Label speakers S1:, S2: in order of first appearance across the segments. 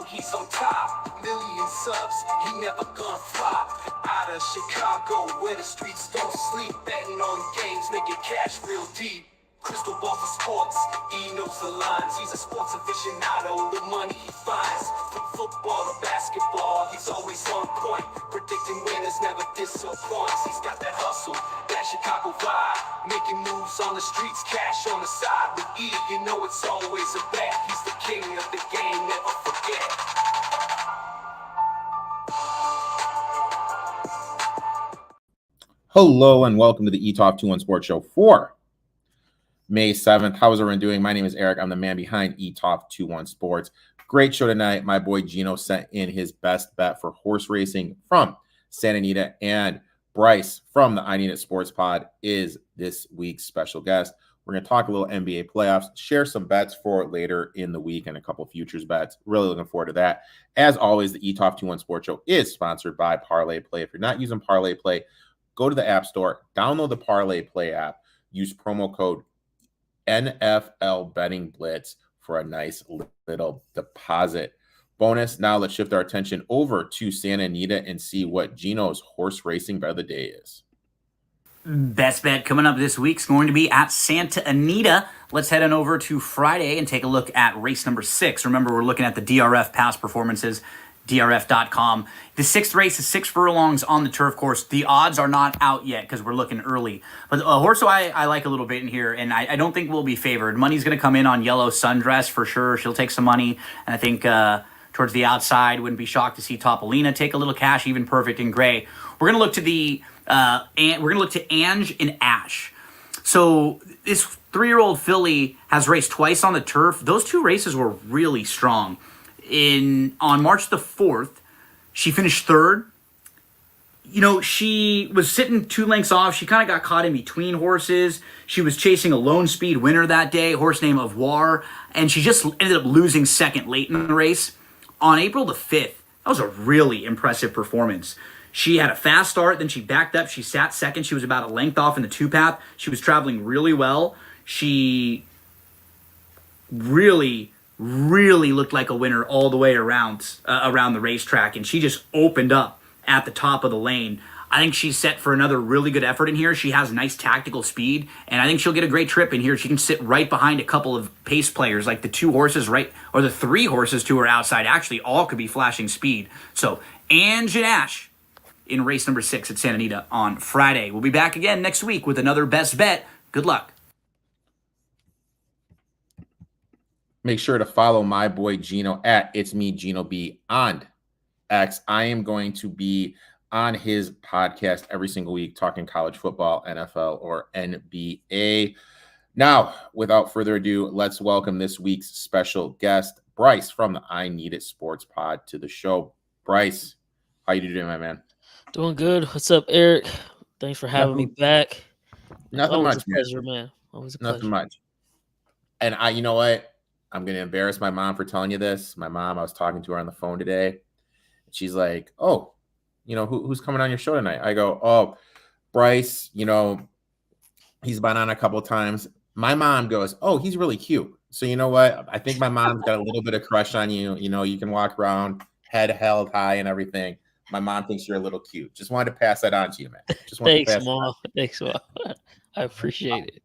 S1: he's on top. Million subs, he never gonna flop. Out of Chicago, where the streets don't sleep. Betting on games, making cash real deep. Crystal ball for sports, he knows the lines. He's a sports aficionado, the money he finds. From football to basketball, he's always on point. Predicting winners never disappoints. He's got that hustle, that Chicago vibe. Making moves on the streets, cash on the side. With E, you know it's always a bet. He's the king of the game, never forget.
S2: Hello and welcome to the Etoft21 Sports Show for May 7th. How is everyone doing? My name is Eric. I'm the man behind Etoft21 Sports. Great show tonight. My boy Gino sent in his best bet for horse racing from Santa Anita, and Bryce from the Neeed It Sports Pod is this week's special guest. We're going to talk a little NBA playoffs, share some bets for later in the week, and a couple futures bets. Really looking forward to that. As always, the Etoft21 Sports Show is sponsored by Parlay Play. If you're not using Parlay Play, go to the App Store, download the Parlay Play app, use promo code NFL Betting Blitz for a nice little deposit bonus. Now let's shift our attention over to Santa Anita and see what Gino's horse racing bet of the day is.
S3: Best bet coming up this week is going to be at Santa Anita. Let's head on over to Friday and take a look at race number 6. Remember, we're looking at the DRF past performances, DRF.com. The 6th race is 6 furlongs on the turf course. The odds are not out yet because we're looking early. But a horse I like a little bit in here, and I don't think will be favored. Money's going to come in on Yellow Sundress for sure. She'll take some money, and I think towards the outside, wouldn't be shocked to see Topolina take a little cash, even Perfect in Gray. We're going to look to Ange and Ash. So this 3-year-old filly has raced twice on the turf. Those 2 races were really strong. On March the 4th, she finished 3rd. You know, she was sitting 2 lengths off. She kind of got caught in between horses. She was chasing a lone speed winner that day, a horse named Avoir, and she just ended up losing second late in the race. On April the 5th, that was a really impressive performance. She had a fast start, then she backed up. She sat second. She was about a length off in the 2-path. She was traveling really well. She really looked like a winner all the way around the racetrack, and she just opened up at the top of the lane. I think she's set for another really good effort in here. She has nice tactical speed, and I think she'll get a great trip in here. She can sit right behind a couple of pace players, like the 2 horses or the 3 horses to her outside. Actually, all could be flashing speed. So, Ange and Ash in race number 6 at Santa Anita on Friday. We'll be back again next week with another best bet. Good luck.
S2: Make sure to follow my boy Gino at It's Me Gino B on X. I am going to be on his podcast every single week talking college football, NFL, or NBA. Now, without further ado, let's welcome this week's special guest, Bryce from the Neeed It Sports Pod, to the show. Bryce, how you doing, my man?
S4: Doing good. What's up, Eric? Thanks for having me back.
S2: Nothing much,
S4: a pleasure, man. Always a pleasure.
S2: Nothing much. And you know what? I'm going to embarrass my mom for telling you this. My mom, I was talking to her on the phone today. She's like, oh, you know, who's coming on your show tonight? I go, oh, Bryce, you know, he's been on a couple of times. My mom goes, oh, he's really cute. So you know what? I think my mom's got a little bit of crush on you. You know, you can walk around head held high and everything. My mom thinks you're a little cute. Just wanted to pass that on to you, man.
S4: Thanks, Mom. Thanks, Mom. I appreciate it.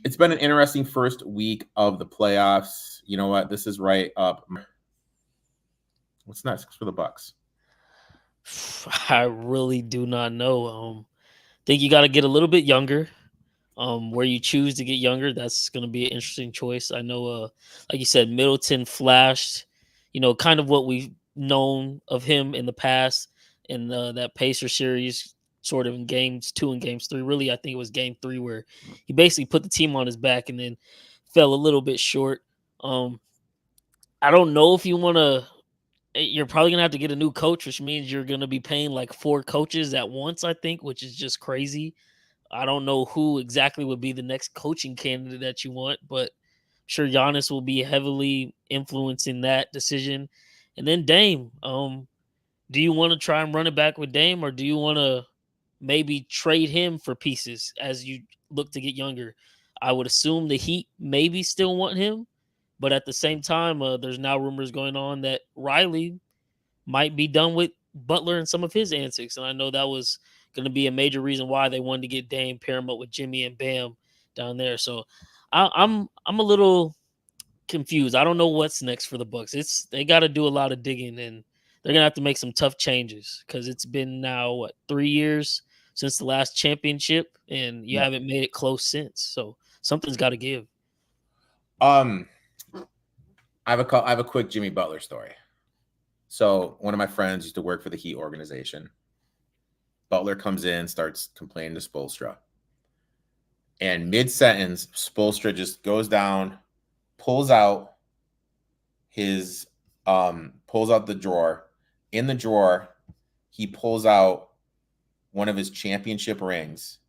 S2: It's been an interesting first week of the playoffs. You know what? This is right up. What's next for the Bucks?
S4: I really do not know. Think you got to get a little bit younger. Where you choose to get younger, that's going to be an interesting choice. I know, like you said, Middleton flashed, you know, kind of what we've known of him in the past in that Pacer series, sort of in games 2 and games 3. Really, I think it was game 3 where he basically put the team on his back and then fell a little bit short. I don't know if you want to. You're probably going to have to get a new coach, which means you're going to be paying like 4 coaches at once, I think, which is just crazy. I don't know who exactly would be the next coaching candidate that you want, but I'm sure Giannis will be heavily influencing that decision. And then Dame, do you want to try and run it back with Dame, or do you want to maybe trade him for pieces as you look to get younger? I would assume the Heat maybe still want him, But at the same time, there's now rumors going on that Riley might be done with Butler and some of his antics. And I know that was going to be a major reason why they wanted to get Dame, pair him up with Jimmy and Bam down there. So I'm a little confused. I don't know what's next for the Bucks. They got to do a lot of digging, and they're gonna have to make some tough changes because it's been now 3 years since the last championship, and you haven't made it close since. So something's got to give.
S2: I have a quick Jimmy Butler story. So one of my friends used to work for the Heat organization. Butler comes in, starts complaining to Spoelstra, and mid-sentence, Spoelstra just goes down, pulls out the drawer. In the drawer, he pulls out one of his championship rings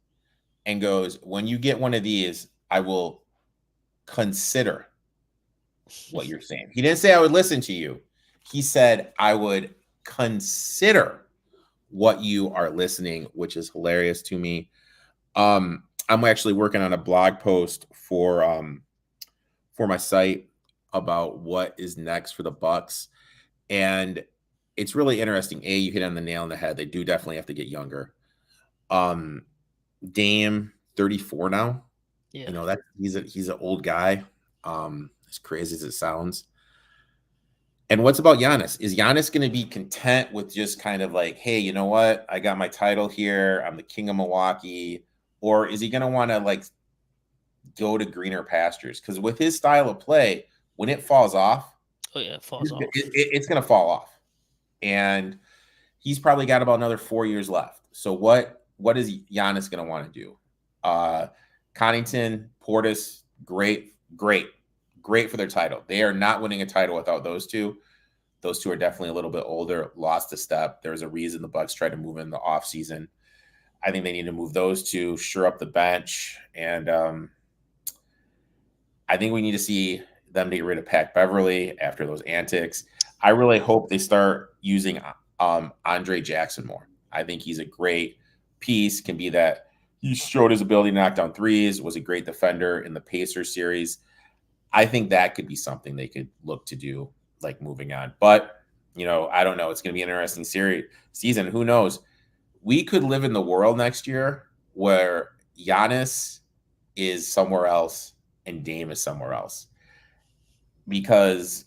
S2: and goes, "When you get one of these, I will consider what you're saying." He didn't say I would listen to you. He said I would consider what you are listening, which is hilarious to me. I'm actually working on a blog post for my site about what is next for the Bucks, and it's really interesting. You hit on the nail on the head. They do definitely have to get younger. Dame, 34 now.
S4: Yeah.
S2: That he's an old guy. As crazy as it sounds. And what's about Giannis? Is Giannis going to be content with just kind of like, hey, you know what? I got my title here. I'm the king of Milwaukee. Or is he going to want to like go to greener pastures? Because with his style of play, when it falls off,
S4: it falls off.
S2: It's going to fall off. And he's probably got about another 4 years left. So what is Giannis going to want to do? Connaughton, Portis, great for their title. They are not winning a title without those two. Those two are definitely a little bit older, lost a step. There's a reason the Bucks tried to move in the offseason. I think they need to move those two, shore up the bench. And I think we need to see them to get rid of Pat Beverly after those antics. I really hope they start using Andre Jackson more. I think he's a great piece, can be that. He showed his ability to knock down threes, was a great defender in the Pacers series. I think that could be something they could look to do, like moving on. But, I don't know. It's going to be an interesting season. Who knows? We could live in the world next year where Giannis is somewhere else and Dame is somewhere else. Because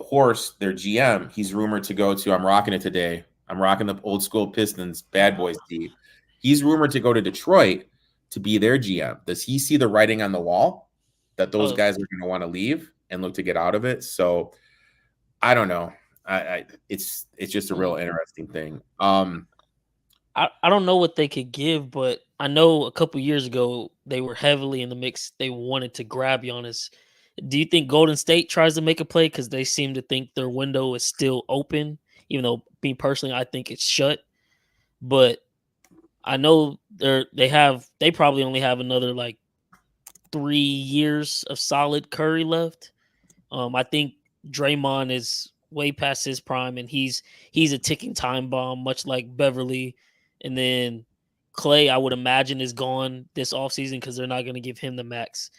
S2: Horst, their GM, he's rumored to go to, I'm rocking it today. I'm rocking the old school Pistons bad boys team. He's rumored to go to Detroit to be their GM. Does he see the writing on the wall that those guys are going to want to leave and look to get out of it? So I don't know. It's just a real interesting thing.
S4: I don't know what they could give, but I know a couple years ago they were heavily in the mix. They wanted to grab Giannis. Do you think Golden State tries to make a play because they seem to think their window is still open, even though me personally I think it's shut? But I know they probably only have another like 3 years of solid Curry left. I think Draymond is way past his prime, and he's a ticking time bomb, much like Beverly. And then Clay, I would imagine, is gone this offseason because they're not going to give him the max.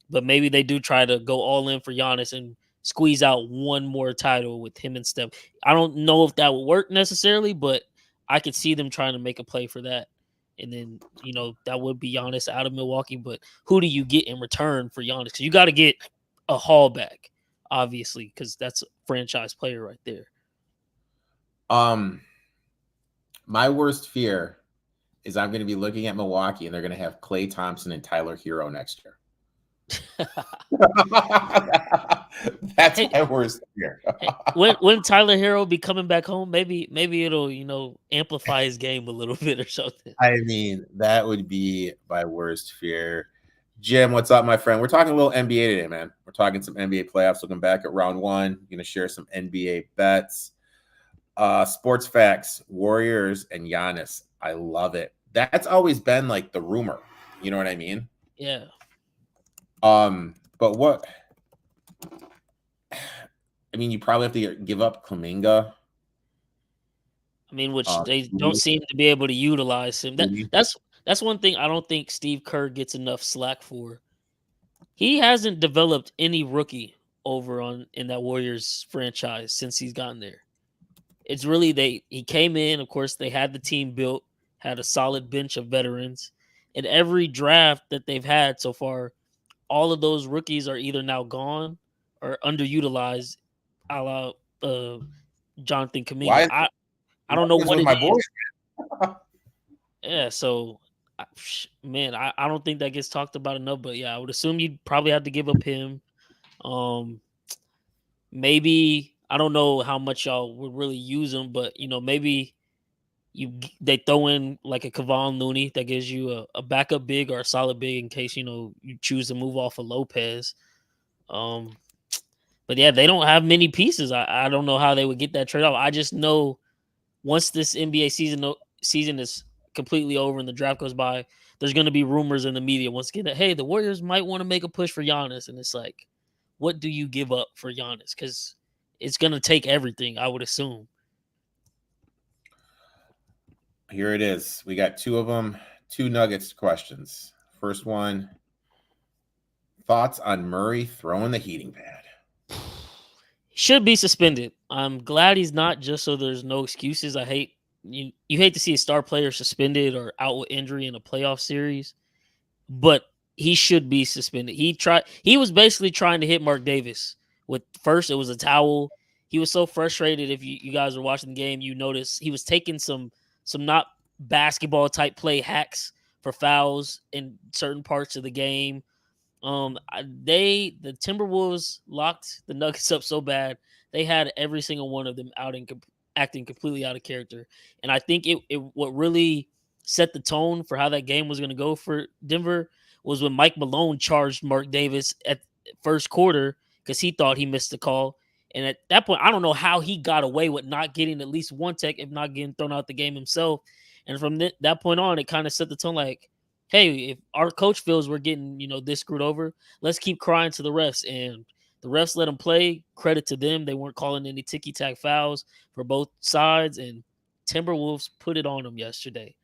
S4: But maybe they do try to go all in for Giannis and squeeze out one more title with him and Steph. I don't know if that would work necessarily, but I could see them trying to make a play for that. And then, that would be Giannis out of Milwaukee. But who do you get in return for Giannis? Because you got to get a haul back, obviously, because that's a franchise player right there.
S2: My worst fear is I'm going to be looking at Milwaukee and they're going to have Klay Thompson and Tyler Hero next year. That's my worst fear.
S4: when Tyler Hero be coming back home, maybe it'll amplify his game a little bit or something.
S2: I mean, that would be my worst fear. Jim, what's up, my friend? We're talking a little NBA today, man. We're talking some NBA playoffs. Looking back at round one, going to share some NBA bets. Sports facts: Warriors and Giannis. I love it. That's always been like the rumor. You know what I mean?
S4: Yeah.
S2: But what? I mean, you probably have to give up Kuminga.
S4: I mean, which they don't seem to be able to utilize him. That's one thing I don't think Steve Kerr gets enough slack for. he hasn't developed any rookie over on in that Warriors franchise since he's gotten there. It's really he came in, of course, they had the team built, had a solid bench of veterans. In every draft that they've had so far, all of those rookies are either now gone or underutilized, a la Jonathan
S2: Why?
S4: Kuminga. I don't know
S2: Because
S4: what
S2: with
S4: it
S2: my
S4: is.
S2: boy.
S4: Yeah, so man, I don't think that gets talked about enough. But yeah, I would assume you'd probably have to give up him. Maybe I don't know how much y'all would really use him, but maybe they throw in like a Kevon Looney that gives you a backup big or a solid big in case you choose to move off of Lopez. But yeah, they don't have many pieces. I don't know how they would get that trade off. I just know once this NBA season is completely over and the draft goes by, there's going to be rumors in the media once again that, hey, the Warriors might want to make a push for Giannis. And it's like, what do you give up for Giannis? Because it's going to take everything, I would assume.
S2: Here it is. We got two of them, two Nuggets questions. First one, thoughts on Murray throwing the heating pad?
S4: Should be suspended. I'm glad he's not, just so there's no excuses. I hate you hate to see a star player suspended or out with injury in a playoff series, but he should be suspended. He was basically trying to hit Mark Davis with first it was a towel. He was so frustrated. If you guys were watching the game, you notice he was taking some not basketball type play hacks for fouls in certain parts of the game. The Timberwolves locked the Nuggets up so bad they had every single one of them acting completely out of character, and I think what really set the tone for how that game was going to go for Denver was when Mike Malone charged Mark Davis at first quarter because he thought he missed the call, and at that point I don't know how he got away with not getting at least one tech, if not getting thrown out the game himself. And from that point on, it kind of set the tone like, hey, if our coach feels we're getting, this screwed over, let's keep crying to the refs. And the refs let them play. Credit to them. They weren't calling any ticky-tack fouls for both sides. And Timberwolves put it on them yesterday.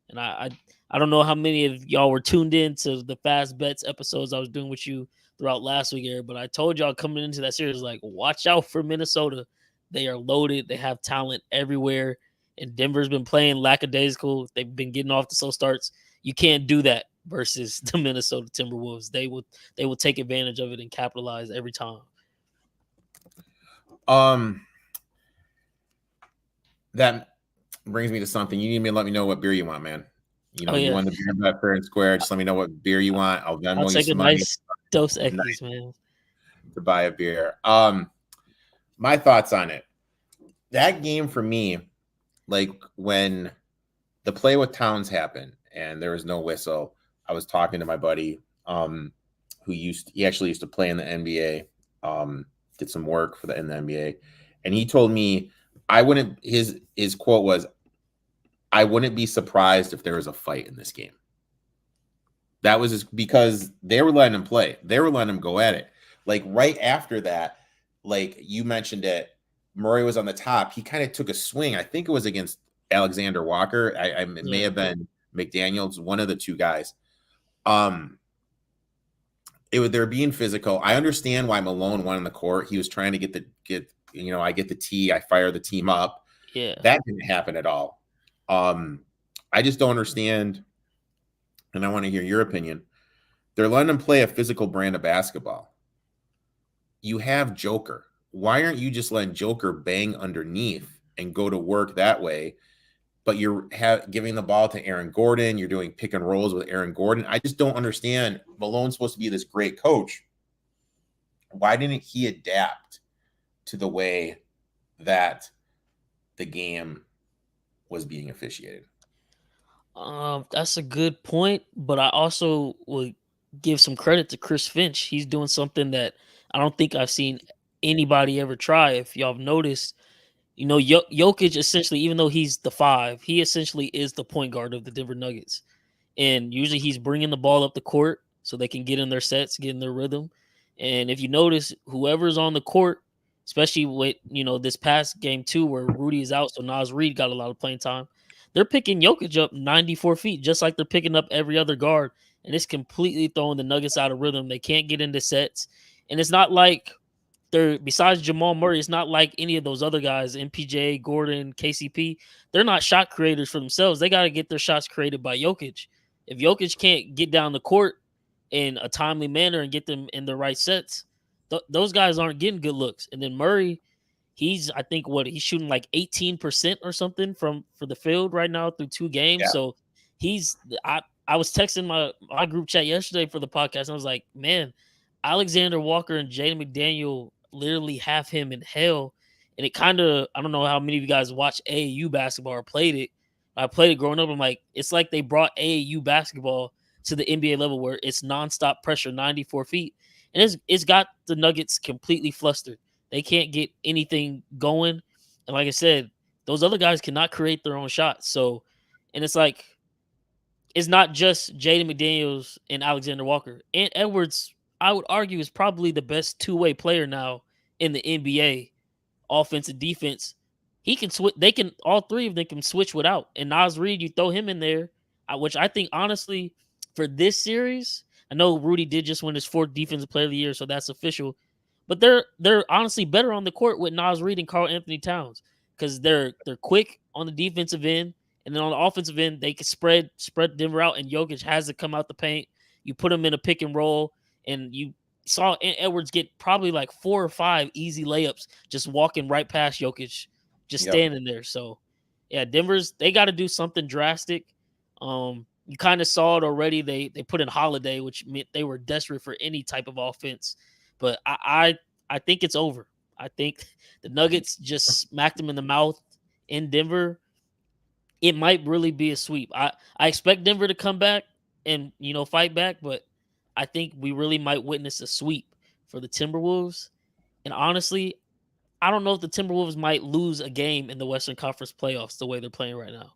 S4: And I don't know how many of y'all were tuned in to the Fast Bets episodes I was doing with you throughout last week, Eric, but I told y'all coming into that series, like, watch out for Minnesota. They are loaded. They have talent everywhere. And Denver's been playing lackadaisical. They've been getting off to slow starts. You can't do that versus the Minnesota Timberwolves. They will take advantage of it and capitalize every time.
S2: That brings me to something. You need me to let me know what beer you want, man. You want the beer bet fair and square. Just let me know what beer you want. I'll Venmo you some money.
S4: Nice Dos Equis, man.
S2: To buy a beer. My thoughts on it. That game for me, like when the play with Towns happened and there was no whistle, I was talking to my buddy he actually used to play in the NBA, did some work in the NBA, and he told me his quote was, I wouldn't be surprised if there was a fight in this game. That was just because they were letting him play. They were letting him go at it. Like right after that, like you mentioned it, Murray was on the top. He kind of took a swing. I think it was against Alexander Walker. It may have been McDaniels, one of the two guys. They're being physical. I understand why Malone went on the court. He was trying to get I get the tee, I fire the team up.
S4: Yeah.
S2: That didn't happen at all. I just don't understand, and I want to hear your opinion. They're letting them play a physical brand of basketball. You have Joker. Why aren't you just letting Joker bang underneath and go to work that way? But you're giving the ball to Aaron Gordon. You're doing pick and rolls with Aaron Gordon. I just don't understand. Malone's supposed to be this great coach. Why didn't he adapt to the way that the game was being officiated?
S4: That's a good point, but I also would give some credit to Chris Finch. He's doing something that I don't think I've seen anybody ever try. If y'all have noticed, Jokic essentially, even though he's the 5, he essentially is the point guard of the Denver Nuggets. And usually he's bringing the ball up the court so they can get in their sets, get in their rhythm. And if you notice, whoever's on the court, especially with, this past game too, where Rudy is out, so Naz Reid got a lot of playing time, they're picking Jokic up 94 feet, just like they're picking up every other guard and it's completely throwing the Nuggets out of rhythm. They can't get into sets, and it's not like they're besides Jamal Murray. It's not like any of those other guys, MPJ, Gordon, KCP. They're not shot creators for themselves. They got to get their shots created by Jokic. If Jokic can't get down the court in a timely manner and get them in the right sets, those guys aren't getting good looks. And then Murray, I think he's shooting like 18% or something for the field right now through 2 games.
S2: Yeah.
S4: So I was texting my group chat yesterday for the podcast, and I was like, man, Alexander Walker and Jaden McDaniel literally have him in hell. And it kind of, I don't know how many of you guys watch AAU basketball or played it. I played it growing up. I'm like, it's like they brought AAU basketball to the NBA level where it's nonstop pressure, 94 feet. And it's got the Nuggets completely flustered. They can't get anything going. And like I said, those other guys cannot create their own shots. So, and it's like, it's not just Jaden McDaniels and Alexander Walker. And Edwards, I would argue, is probably the best two-way player now in the NBA, offense and defense. He can switch. All 3 of them can switch without. And Naz Reid, you throw him in there, which I think, honestly, for this series, I know Rudy did just win his 4th Defensive Player of the Year, so that's official. But they're honestly better on the court with Naz Reid and Karl Anthony Towns because they're quick on the defensive end, and then on the offensive end, they can spread Denver out, and Jokic has to come out the paint. You put him in a pick and roll, and you saw Edwards get probably like 4 or 5 easy layups just walking right past Jokic, just standing there. So, yeah, they got to do something drastic. You kind of saw it already. They put in Holiday, which meant they were desperate for any type of offense. But I think it's over. I think the Nuggets just smacked them in the mouth in Denver. It might really be a sweep. I expect Denver to come back and, fight back, but I think we really might witness a sweep for the Timberwolves. And honestly, I don't know if the Timberwolves might lose a game in the Western Conference playoffs the way they're playing right now.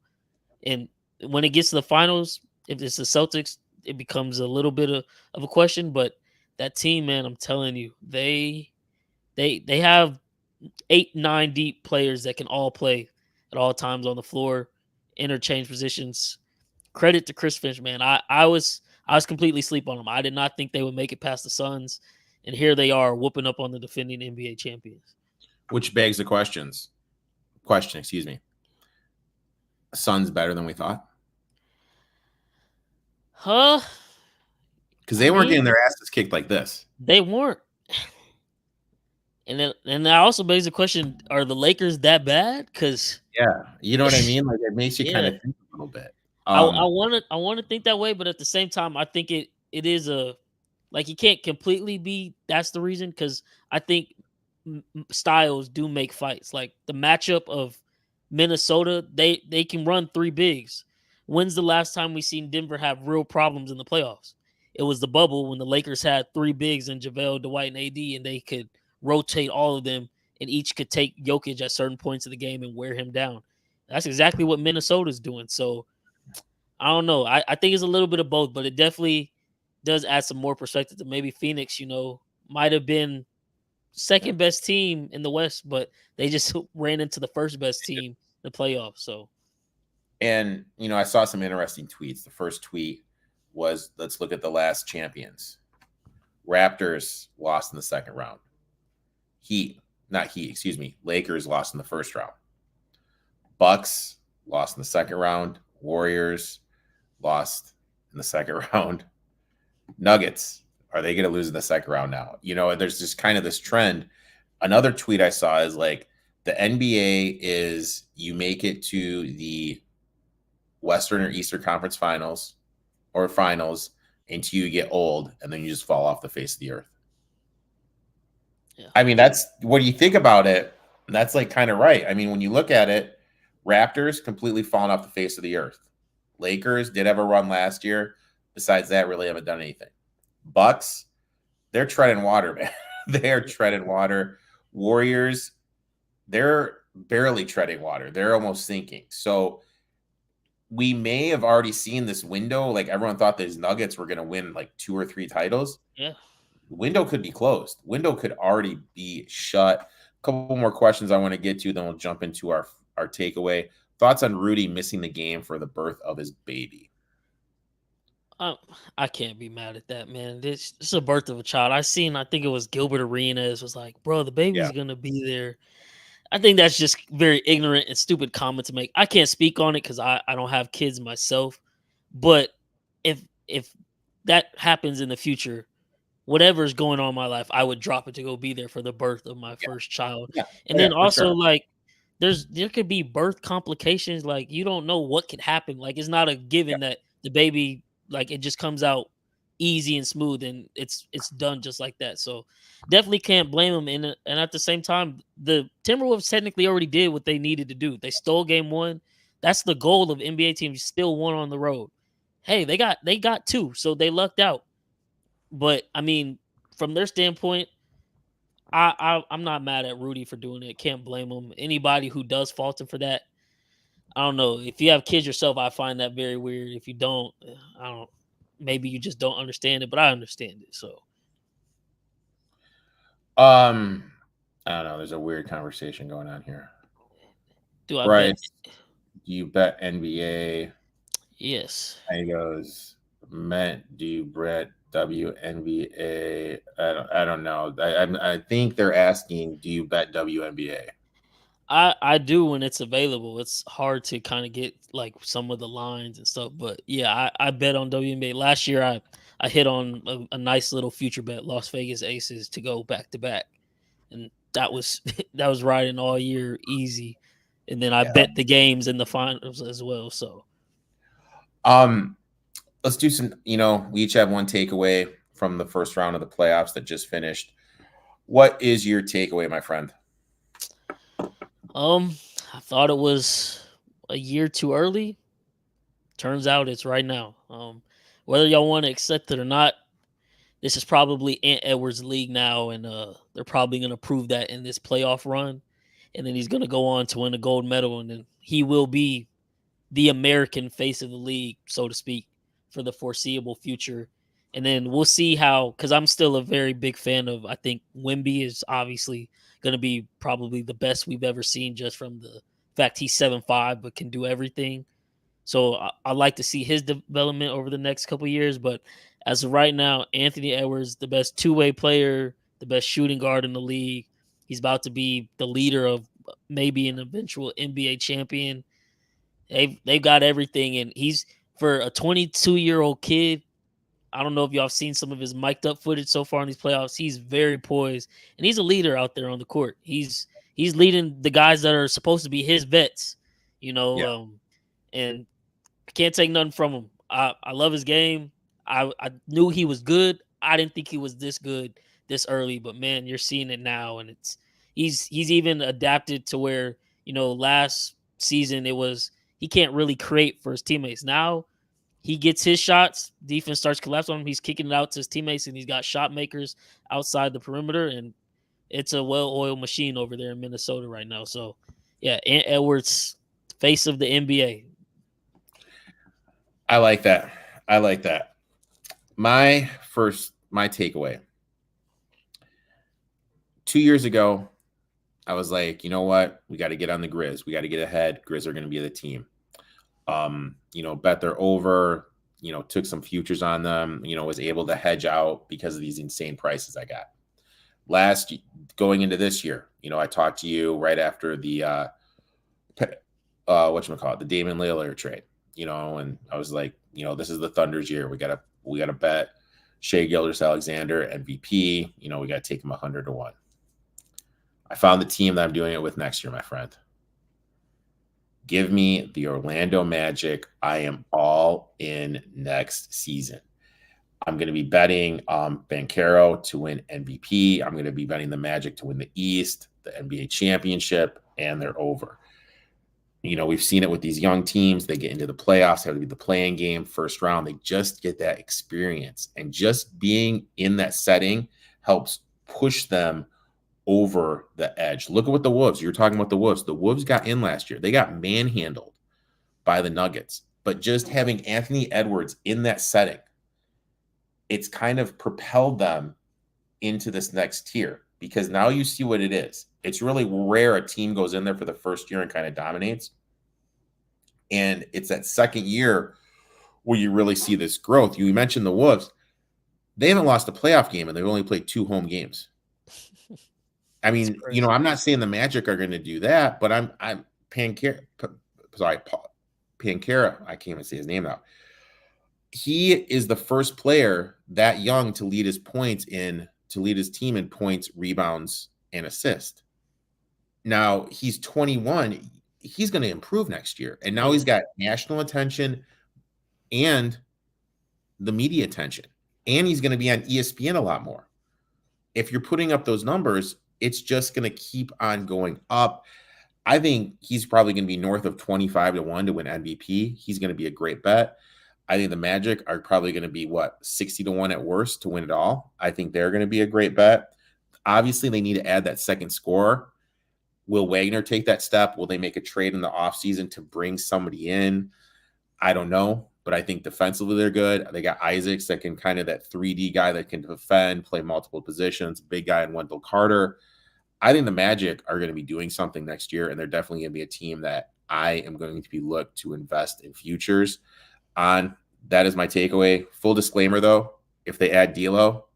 S4: And when it gets to the finals, if it's the Celtics, it becomes a little bit of a question. But that team, man, I'm telling you, they have 8-9 deep players that can all play at all times on the floor, interchange positions. Credit to Chris Finch, man. I was completely asleep on them. I did not think they would make it past the Suns, and here they are whooping up on the defending NBA champions.
S2: Which begs the question, excuse me. Suns better than we thought?
S4: Huh?
S2: Because they weren't getting their asses kicked like this.
S4: They weren't. And that also begs the question: are the Lakers that bad? Because
S2: you know what I mean. Like it makes you kind of think a little bit.
S4: I want to think that way, but at the same time, I think it is you can't completely be. That's the reason because I think styles do make fights. Like the matchup of Minnesota, they can run 3 bigs. When's the last time we seen Denver have real problems in the playoffs? It was the bubble when the Lakers had 3 bigs in JaVale, Dwight, and AD, and they could rotate all of them, and each could take Jokic at certain points of the game and wear him down. That's exactly what Minnesota's doing. So I don't know. I think it's a little bit of both, but it definitely does add some more perspective to maybe Phoenix, might have been second best team in the West, but they just ran into the first best team in the playoffs. So,
S2: and I saw some interesting tweets. The first tweet was, let's look at the last champions. Raptors lost in the second round. Lakers lost in the first round. Bucks lost in the second round. Warriors lost in the second round. Nuggets, are they going to lose in the second round now? There's just kind of this trend. Another tweet I saw is like the NBA is you make it to the Western or Eastern Conference finals until you get old, and then you just fall off the face of the earth. Yeah. I mean, that's what do you think about it? That's like kind of right. I mean, when you look at it, Raptors completely fallen off the face of the earth. Lakers did have a run last year. Besides that, really haven't done anything. Bucks, they're treading water, man. They're treading water. Warriors, they're barely treading water. They're almost sinking. So we may have already seen this window. Like everyone thought these Nuggets were going to win like 2 or 3 titles.
S4: Yeah.
S2: The window could be closed. Window could already be shut. A couple more questions I want to get to, then we'll jump into our takeaway. Thoughts on Rudy missing the game for the birth of his baby?
S4: Um, I can't be mad at that, man. This is a birth of a child. I think it was Gilbert Arenas was like, bro, the
S2: Yeah.
S4: baby's gonna be there. I think that's just very ignorant and stupid comment to make. I can't speak on it because I don't have kids myself. But if that happens in the future, whatever's going on in my life, I would drop it to go be there for the birth of my first child.
S2: Yeah.
S4: And
S2: Yeah,
S4: then
S2: for
S4: also
S2: sure.
S4: like there could be birth complications. Like you don't know what could happen. Like it's not a
S2: Yeah.
S4: given that the baby like it just comes out easy and smooth and it's done just like that. So definitely can't blame them. And at the same time, the Timberwolves technically already did what they needed to do. They stole game one. That's the goal of NBA teams. Still won on the road. Hey, they got two, so they lucked out. But I mean, from their standpoint, I'm not mad at Rudy for doing it. Can't blame him. Anybody who does fault him for that, I don't know. If you have kids yourself, I find that very weird. If you don't, I don't. Maybe you just don't understand it, but I understand it. So
S2: Um, I don't know. There's a weird conversation going on here.
S4: do I bet?
S2: Bryce, do you bet NBA?
S4: Yes.
S2: He goes, Matt, do you bet WNBA? I don't know. I think they're asking, do you bet WNBA?
S4: I do when it's available. It's hard to kind of get like some of the lines and stuff, but yeah, I bet on WNBA. Last year I hit on a nice little future bet, Las Vegas Aces to go back to back, and that was that was riding all year easy. And then I
S2: Yeah.
S4: bet the games in the finals as well. So
S2: Let's do some, we each have one takeaway from the first round of the playoffs that just finished. What is your takeaway, my friend?
S4: I thought it was a year too early. Turns out it's right now. Whether y'all want to accept it or not, this is probably Ant Edwards' league now, and they're probably going to prove that in this playoff run. And then he's going to go on to win a gold medal, and then he will be the American face of the league, so to speak, for the foreseeable future. And then we'll see how, because I'm still a very big fan of, I think Wemby is obviously going to be probably the best we've ever seen just from the fact he's 7'5", but can do everything. So I like to see his development over the next couple of years. But as of right now, Anthony Edwards, the best two-way player, the best shooting guard in the league. He's about to be the leader of maybe an eventual NBA champion. They've got everything, and he's for a 22-year-old kid. I don't know if y'all have seen some of his mic'd up footage so far in these playoffs. He's very poised, and he's a leader out there on the court. He's leading the guys that are supposed to be his vets,
S2: Yeah.
S4: And I can't take nothing from him. I love his game. I knew he was good. I didn't think he was this good this early, but man, you're seeing it now, and he's even adapted to where last season it was he can't really create for his teammates. Now he gets his shots, defense starts collapsing on him. He's kicking it out to his teammates, and he's got shot makers outside the perimeter, and it's a well-oiled machine over there in Minnesota right now. So yeah, Ant Edwards, face of the NBA.
S2: I like that. My takeaway. 2 years ago, I was like, you know what? We got to get on the Grizz. We got to get ahead. Grizz are going to be the team. Bet they're over, took some futures on them, was able to hedge out because of these insane prices I got. Going into this year, I talked to you right after the the Damian Lillard trade, and I was like, this is the Thunder's year. We gotta bet Shai Gilgeous-Alexander MVP. We got to take him 100-1. I found the team that I'm doing it with next year, my friend. Give me the Orlando Magic. I am all in next season. I'm going to be betting Banchero to win MVP. I'm going to be betting the Magic to win the East, the NBA championship, and they're over. We've seen it with these young teams. They get into the playoffs, have to be the playing game, first round. They just get that experience. And just being in that setting helps push them over the edge. Look at what the Wolves, you were talking about the Wolves. The Wolves got in last year. They got manhandled by the Nuggets. But just having Anthony Edwards in that setting, it's kind of propelled them into this next tier because now you see what it is. It's really rare a team goes in there for the first year and kind of dominates. And it's that second year where you really see this growth. You mentioned the Wolves. They haven't lost a playoff game, and they've only played 2 home games. I mean, I'm not saying the Magic are going to do that, but I'm Pankera. Pankera. I can't even say his name now. He is the first player that young to lead his team in points, rebounds, and assists. Now he's 21. He's going to improve next year, and now he's got national attention and the media attention, and he's going to be on ESPN a lot more. If you're putting up those numbers, it's just going to keep on going up. I think he's probably going to be north of 25-1 to win MVP. He's going to be a great bet. I think the Magic are probably going to be 60-1 at worst to win it all. I think they're going to be a great bet. Obviously, they need to add that second scorer. Will Wagner take that step? Will they make a trade in the offseason to bring somebody in? I don't know, but I think defensively they're good. They got Isaacs that can kind of that 3D guy that can defend, play multiple positions, big guy in Wendell Carter. I think the Magic are going to be doing something next year, and they're definitely going to be a team that I am going to be looked to invest in futures on. That is my takeaway. Full disclaimer, though, if they add D'Lo,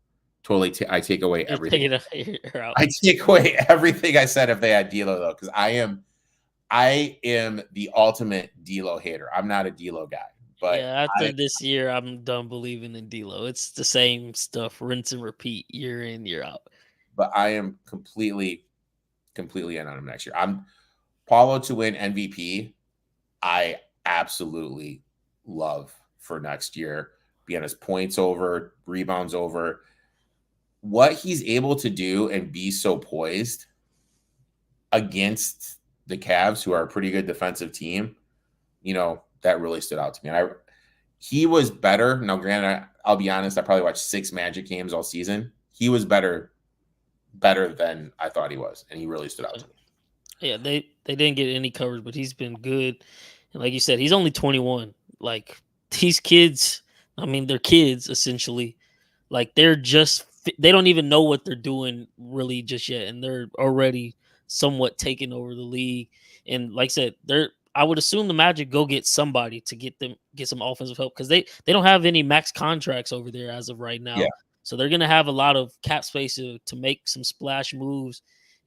S2: I take away everything. I take away everything I said if they add D'Lo, though, because I am the ultimate D'Lo hater. I'm not a D'Lo guy. But
S4: after this year, I'm done believing in D'Lo. It's the same stuff, rinse and repeat, year in, year out.
S2: But I am completely in on him next year. I'm Paulo to win MVP. I absolutely love for next year. Be on his points over, rebounds over. What he's able to do and be so poised against the Cavs, who are a pretty good defensive team, that really stood out to me. He was better. Now, granted, I'll be honest, I probably watched 6 Magic games all season. He was better than I thought he was, and he really stood out to me.
S4: Yeah, they didn't get any coverage, but he's been good. And like you said, he's only 21. Like, these kids, I mean, they're kids, essentially. Like, they don't even know what they're doing really just yet, and they're already somewhat taking over the league. And like I said, I would assume the Magic go get somebody to get some offensive help, because they don't have any max contracts over there as of right now.
S2: Yeah.
S4: So they're going to have a lot of cap space to make some splash moves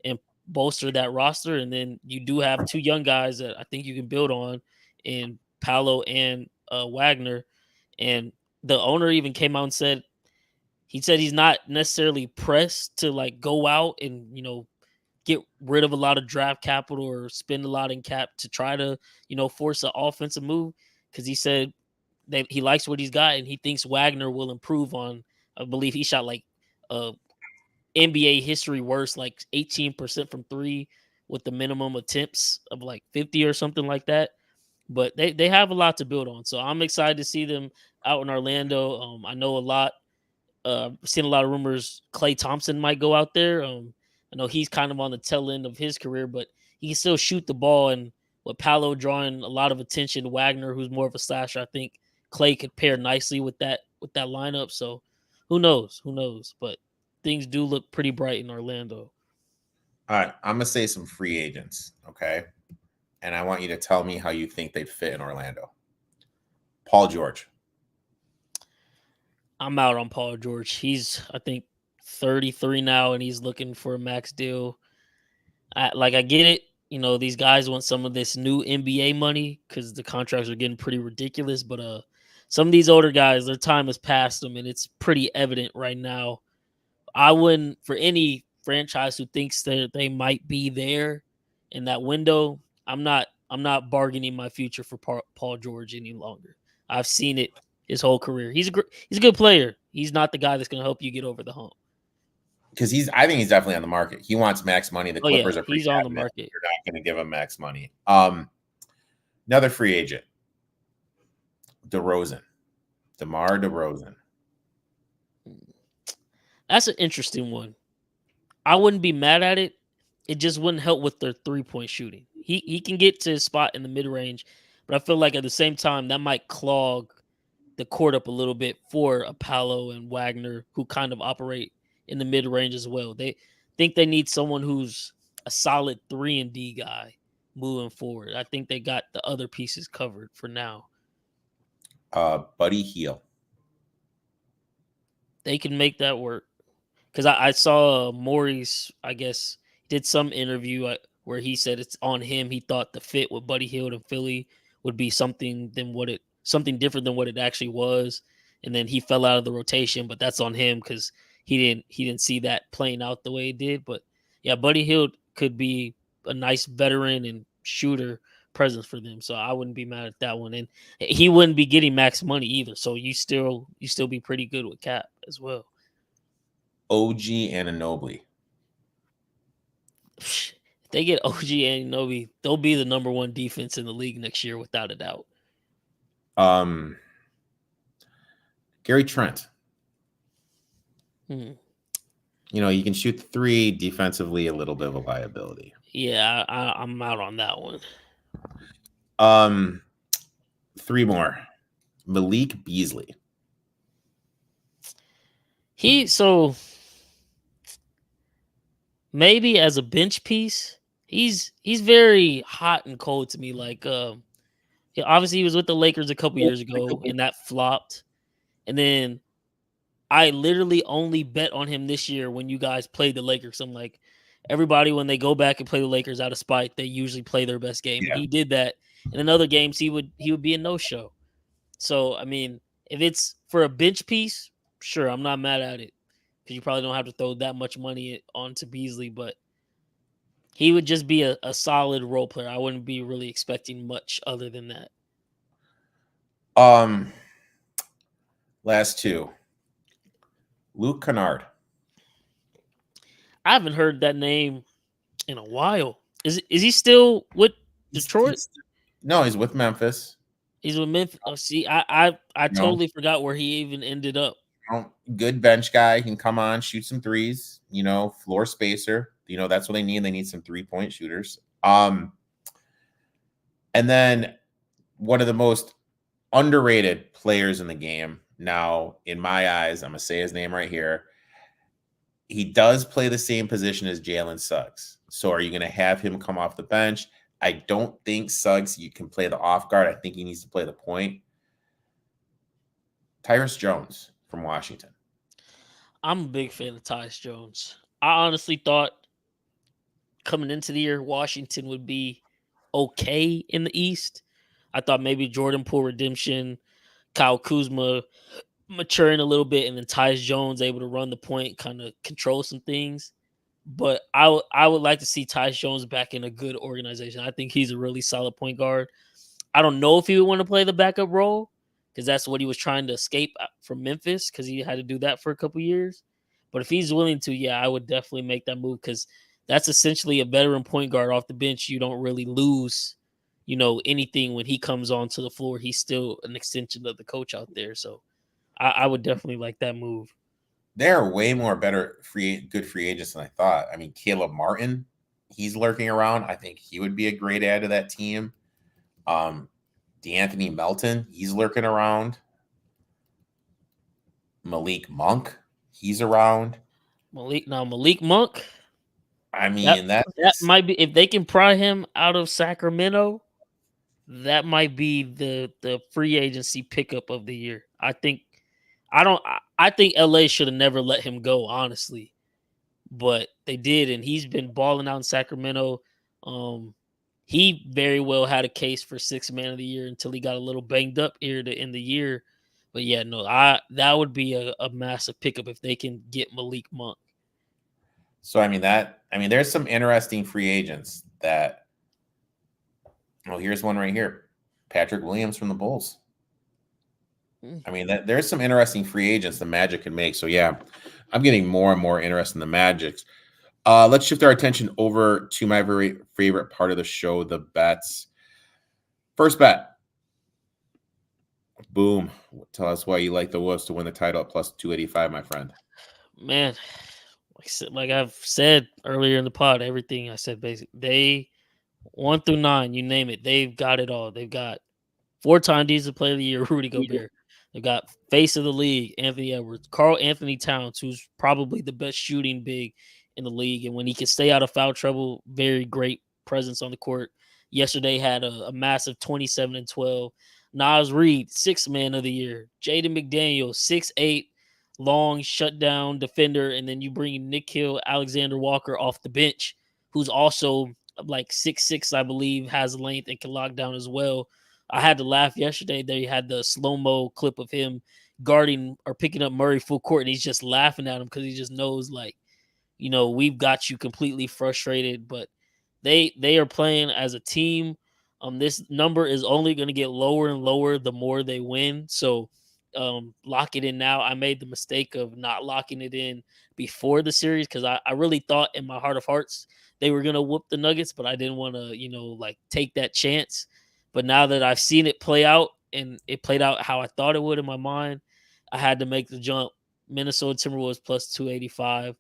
S4: and bolster that roster. And then you do have 2 young guys that I think you can build on in Paolo and Wagner. And the owner even came out and said he's not necessarily pressed to go out and, get rid of a lot of draft capital or spend a lot in cap to try to, force an offensive move. Because he said that he likes what he's got and he thinks Wagner will improve on. I believe he shot NBA history worst, 18% from 3 with the minimum attempts of 50 or something like that. But they have a lot to build on. So I'm excited to see them out in Orlando. I know a lot. Seen a lot of rumors Klay Thompson might go out there. I know he's kind of on the tail end of his career, but he can still shoot the ball. And with Paolo drawing a lot of attention, Wagner, who's more of a slasher, I think Klay could pair nicely with that lineup. So who knows? But things do look pretty bright in Orlando.
S2: All right, I'm gonna say some free agents, okay? And I want you to tell me how you think they'd fit in Orlando. Paul George.
S4: I'm out on Paul George. He's, I think, 33 now, and he's looking for a max deal. I get it. These guys want some of this new NBA money because the contracts are getting pretty ridiculous. But some of these older guys, their time has passed them, and it's pretty evident right now. I wouldn't, for any franchise who thinks that they might be there in that window, I'm not bargaining my future for Paul George any longer. I've seen it his whole career. He's a good player. He's not the guy that's going to help you get over the hump.
S2: Because I think he's definitely on the market. He wants max money. The Clippers are
S4: he's on the market.
S2: You're not going to give him max money. Another free agent, DeMar DeRozan.
S4: That's an interesting one. I wouldn't be mad at it. It just wouldn't help with their 3-point shooting. He can get to his spot in the mid range, but I feel like at the same time that might clog the court up a little bit for Paolo and Wagner, who kind of operate in the mid range as well. They think they need someone who's a solid 3-and-D guy moving forward. I think they got the other pieces covered for now.
S2: Buddy Hield.
S4: They can make that work. Because I saw Maurice, I guess, did some interview where he said it's on him. He thought the fit with Buddy Hield and Philly would be something different than what it actually was, and then he fell out of the rotation. But that's on him because he didn't see that playing out the way it did. But yeah, Buddy Hield could be a nice veteran and shooter presence for them. So I wouldn't be mad at that one, and he wouldn't be getting max money either. So you still be pretty good with cap as well.
S2: OG Anunoby.
S4: If they get OG Anunoby, they'll be the number one defense in the league next year without a doubt.
S2: Gary Trent.
S4: Hmm.
S2: You know, you can shoot the three, defensively a little bit of a liability.
S4: Yeah, I'm out on that one.
S2: Three more. Malik Beasley.
S4: Maybe as a bench piece, he's very hot and cold to me. Like obviously he was with the Lakers a couple years ago and that flopped. And then I literally only bet on him this year when you guys played the Lakers. I'm like, everybody when they go back and play the Lakers out of spite, they usually play their best game.
S2: Yeah.
S4: And he did that. And in other games he would be a no-show. So I mean, if it's for a bench piece, sure, I'm not mad at it. Because you probably don't have to throw that much money onto Beasley, but he would just be a solid role player. I wouldn't be really expecting much other than that.
S2: Last two. Luke Kennard.
S4: I haven't heard that name in a while. Is he still with Detroit?
S2: No, he's with Memphis.
S4: He's with Memphis. Oh, see, I totally forgot where he even ended up.
S2: Good bench guy. He can come on, shoot some threes, you know, floor spacer. You know, that's what they need. They need some 3-point shooters. And then one of the most underrated players in the game now, in my eyes, I'm going to say his name right here. He does play the same position as Jalen Suggs. So are you going to have him come off the bench? I don't think Suggs, you can play the off guard. I think he needs to play the point. Tyus Jones from Washington.
S4: I'm a big fan of Tyus Jones. I honestly thought coming into the year, Washington would be okay in the East. I thought maybe Jordan Poole redemption, Kyle Kuzma maturing a little bit, and then Tyus Jones able to run the point, kind of control some things. But I would like to see Tyus Jones back in a good organization. I think he's a really solid point guard. I don't know if he would want to play the backup role because that's what he was trying to escape from Memphis because he had to do that for a couple years. But if he's willing to, yeah, I would definitely make that move because that's essentially a veteran point guard off the bench. You don't really lose, you know, anything when he comes onto the floor. He's still an extension of the coach out there. So I would definitely like that move.
S2: There are way more good free agents than I thought. I mean, Caleb Martin, he's lurking around. I think he would be a great add to that team. DeAnthony Melton, he's lurking around. Malik Monk, he's around.
S4: Malik Monk.
S2: I mean, that
S4: might be, if they can pry him out of Sacramento, that might be the free agency pickup of the year. I think LA should have never let him go, honestly. But they did, and he's been balling out in Sacramento. He very well had a case for sixth man of the year until he got a little banged up here to end the year. But yeah, no, that would be a massive pickup if they can get Malik Monk.
S2: So there's some interesting free agents that. Well, here's one right here, Patrick Williams from the Bulls. I mean, there's some interesting free agents the Magic can make. So yeah, I'm getting more and more interested in the Magics. Let's shift our attention over to my very favorite part of the show, the bets. First bet. Boom. Tell us why you like the Wolves to win the title at plus 285, my friend.
S4: Man, like I've said earlier in the pod, everything I said basically, they 1 through 9, you name it, they've got it all. They've got 4-time Defensive Player of the Year, Rudy Gobert. They've got face of the league, Anthony Edwards, Karl Anthony Towns, who's probably the best shooting big in the league. And when he can stay out of foul trouble, very great presence on the court. Yesterday had a massive 27 and 12. Nas Reed, 6th man of the year. Jaden McDaniel, 6'8", long shutdown defender. And then you bring Nick Hill, Alexander Walker off the bench, who's also like 6'6", I believe, has length and can lock down as well. I had to laugh yesterday. They had the slow-mo clip of him guarding or picking up Murray full court, and he's just laughing at him because he just knows, like, we've got you completely frustrated. But they are playing as a team. This number is only going to get lower and lower the more they win. So lock it in now. I made the mistake of not locking it in before the series because I really thought in my heart of hearts they were going to whoop the Nuggets, but I didn't want to, like take that chance. But now that I've seen it play out and it played out how I thought it would in my mind, I had to make the jump. Minnesota Timberwolves plus 285.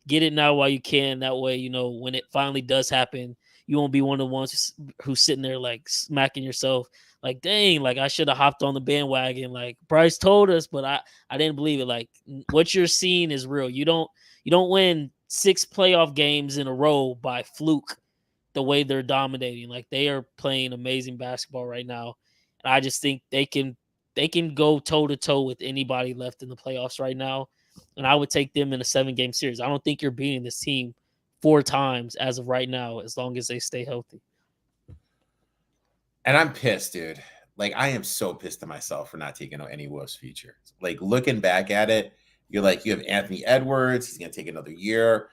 S4: Get it now while you can. That way, when it finally does happen, you won't be one of the ones who's sitting there like smacking yourself like, dang, like I should have hopped on the bandwagon. Like Bryce told us, but I didn't believe it. Like what you're seeing is real. You don't win 6 playoff games in a row by fluke the way they're dominating. Like they are playing amazing basketball right now. And I just think they can go toe to toe with anybody left in the playoffs right now. And I would take them in a 7-game series. I don't think you're beating this team 4 times as of right now, as long as they stay healthy.
S2: And I'm pissed, dude. Like, I am so pissed at myself for not taking any Wolves futures. Like, looking back at it, you're like, you have Anthony Edwards. He's going to take another year.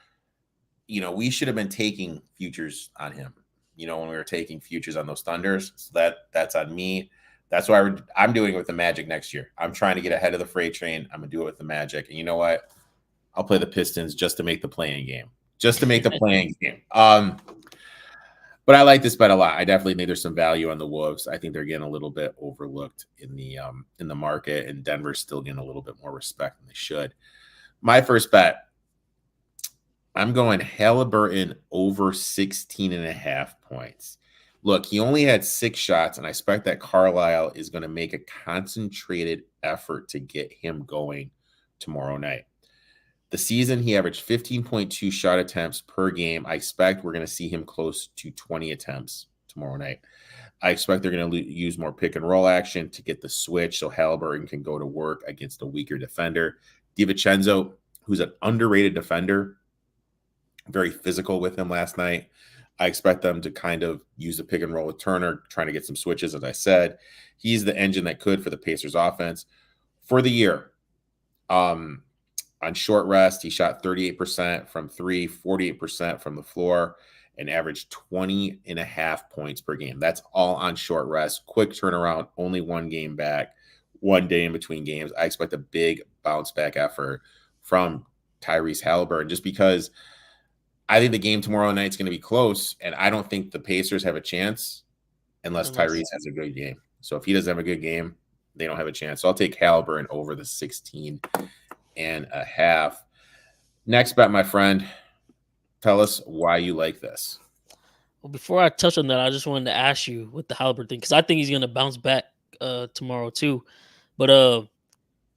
S2: We should have been taking futures on him, when we were taking futures on those Thunders. So that's on me. That's why I'm doing it with the Magic next year. I'm trying to get ahead of the freight train. I'm going to do it with the Magic. And you know what? I'll play the Pistons just to make the playing game. But I like this bet a lot. I definitely think there's some value on the Wolves. I think they're getting a little bit overlooked in the market, and Denver's still getting a little bit more respect than they should. My first bet, I'm going Halliburton over 16.5 points. Look, he only had 6 shots, and I expect that Carlisle is going to make a concentrated effort to get him going tomorrow night. The season, he averaged 15.2 shot attempts per game. I expect we're going to see him close to 20 attempts tomorrow night. I expect they're going to use more pick and roll action to get the switch so Halliburton can go to work against a weaker defender. DiVincenzo, who's an underrated defender, very physical with him last night. I expect them to kind of use the pick and roll with Turner, trying to get some switches, as I said. He's the engine that could for the Pacers offense. For the year, on short rest, he shot 38% from 3, 48% from the floor, and averaged 20.5 points per game. That's all on short rest. Quick turnaround, only 1 game back, 1 day in between games. I expect a big bounce back effort from Tyrese Halliburton just because I think the game tomorrow night is going to be close, and I don't think the Pacers have a chance unless Tyrese has a good game. So if he doesn't have a good game, they don't have a chance. So I'll take Halliburton over the 16.5. Next bet, my friend. Tell us why you like this.
S4: Well, before I touch on that, I just wanted to ask you with the Halliburton thing, because I think he's going to bounce back tomorrow too. But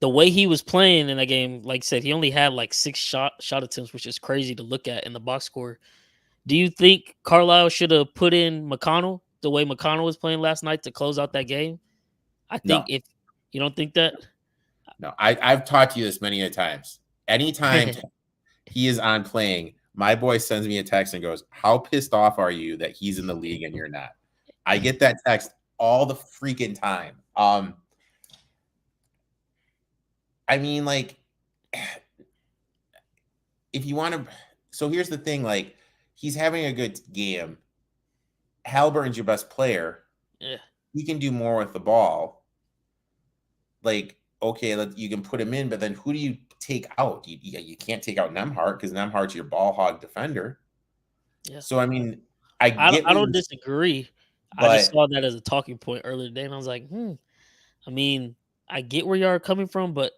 S4: the way he was playing in that game, like I said, he only had like 6 shot attempts, which is crazy to look at in the box score. Do you think Carlisle should have put in McConnell the way McConnell was playing last night to close out that game? I think if you don't think that.
S2: No, I've talked to you this many times. Anytime he is on playing, my boy sends me a text and goes, how pissed off are you that he's in the league and you're not? I get that text all the freaking time. I mean, like, if you want to, so here's the thing, like, he's having a good game. Halliburton's your best player.
S4: Yeah.
S2: He can do more with the ball. Like, okay, you can put him in, but then who do you take out? You can't take out Nembhard because Nembhard's your ball hog defender.
S4: Yeah.
S2: So, I mean,
S4: I don't disagree.
S2: But
S4: I just saw that as a talking point earlier today, and I was like, I mean, I get where you are coming from, but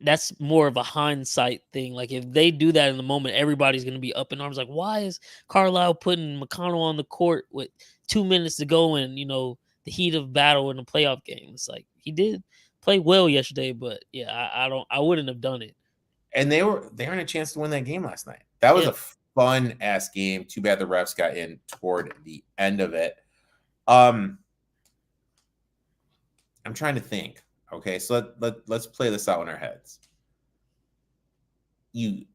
S4: that's more of a hindsight thing. Like, if they do that in the moment, everybody's going to be up in arms. Like, why is Carlisle putting McConnell on the court with 2 minutes to go and, the heat of battle in a playoff game? It's like, he did play well yesterday, but yeah, I wouldn't have done it.
S2: And they earned a chance to win that game last night. That was a fun ass game. Too bad the refs got in toward the end of it. I'm trying to think. Okay, so let's play this out in our heads. Who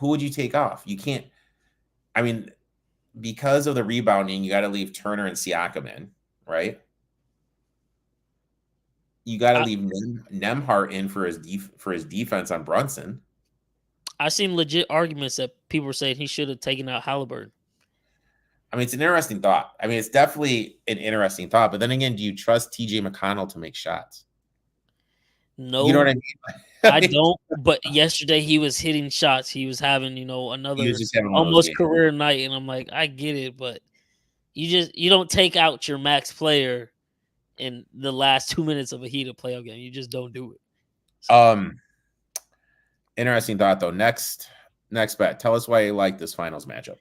S2: would you take off? You can't. I mean, because of the rebounding, you got to leave Turner and Siakam in, right? You got to leave Nemhart in for his defense on Brunson.
S4: I've seen legit arguments that people were saying he should have taken out Halliburton.
S2: I mean, it's an interesting thought. I mean, it's definitely an interesting thought. But then again, do you trust TJ McConnell to make shots?
S4: No,
S2: you know what I mean?
S4: I don't. But yesterday he was hitting shots. He was having, another almost career night, and I'm like, I get it, but you don't take out your max player in the last 2 minutes of a heated playoff game. You just don't do it.
S2: So. Interesting thought though. Next bet. Tell us why you like this finals matchup.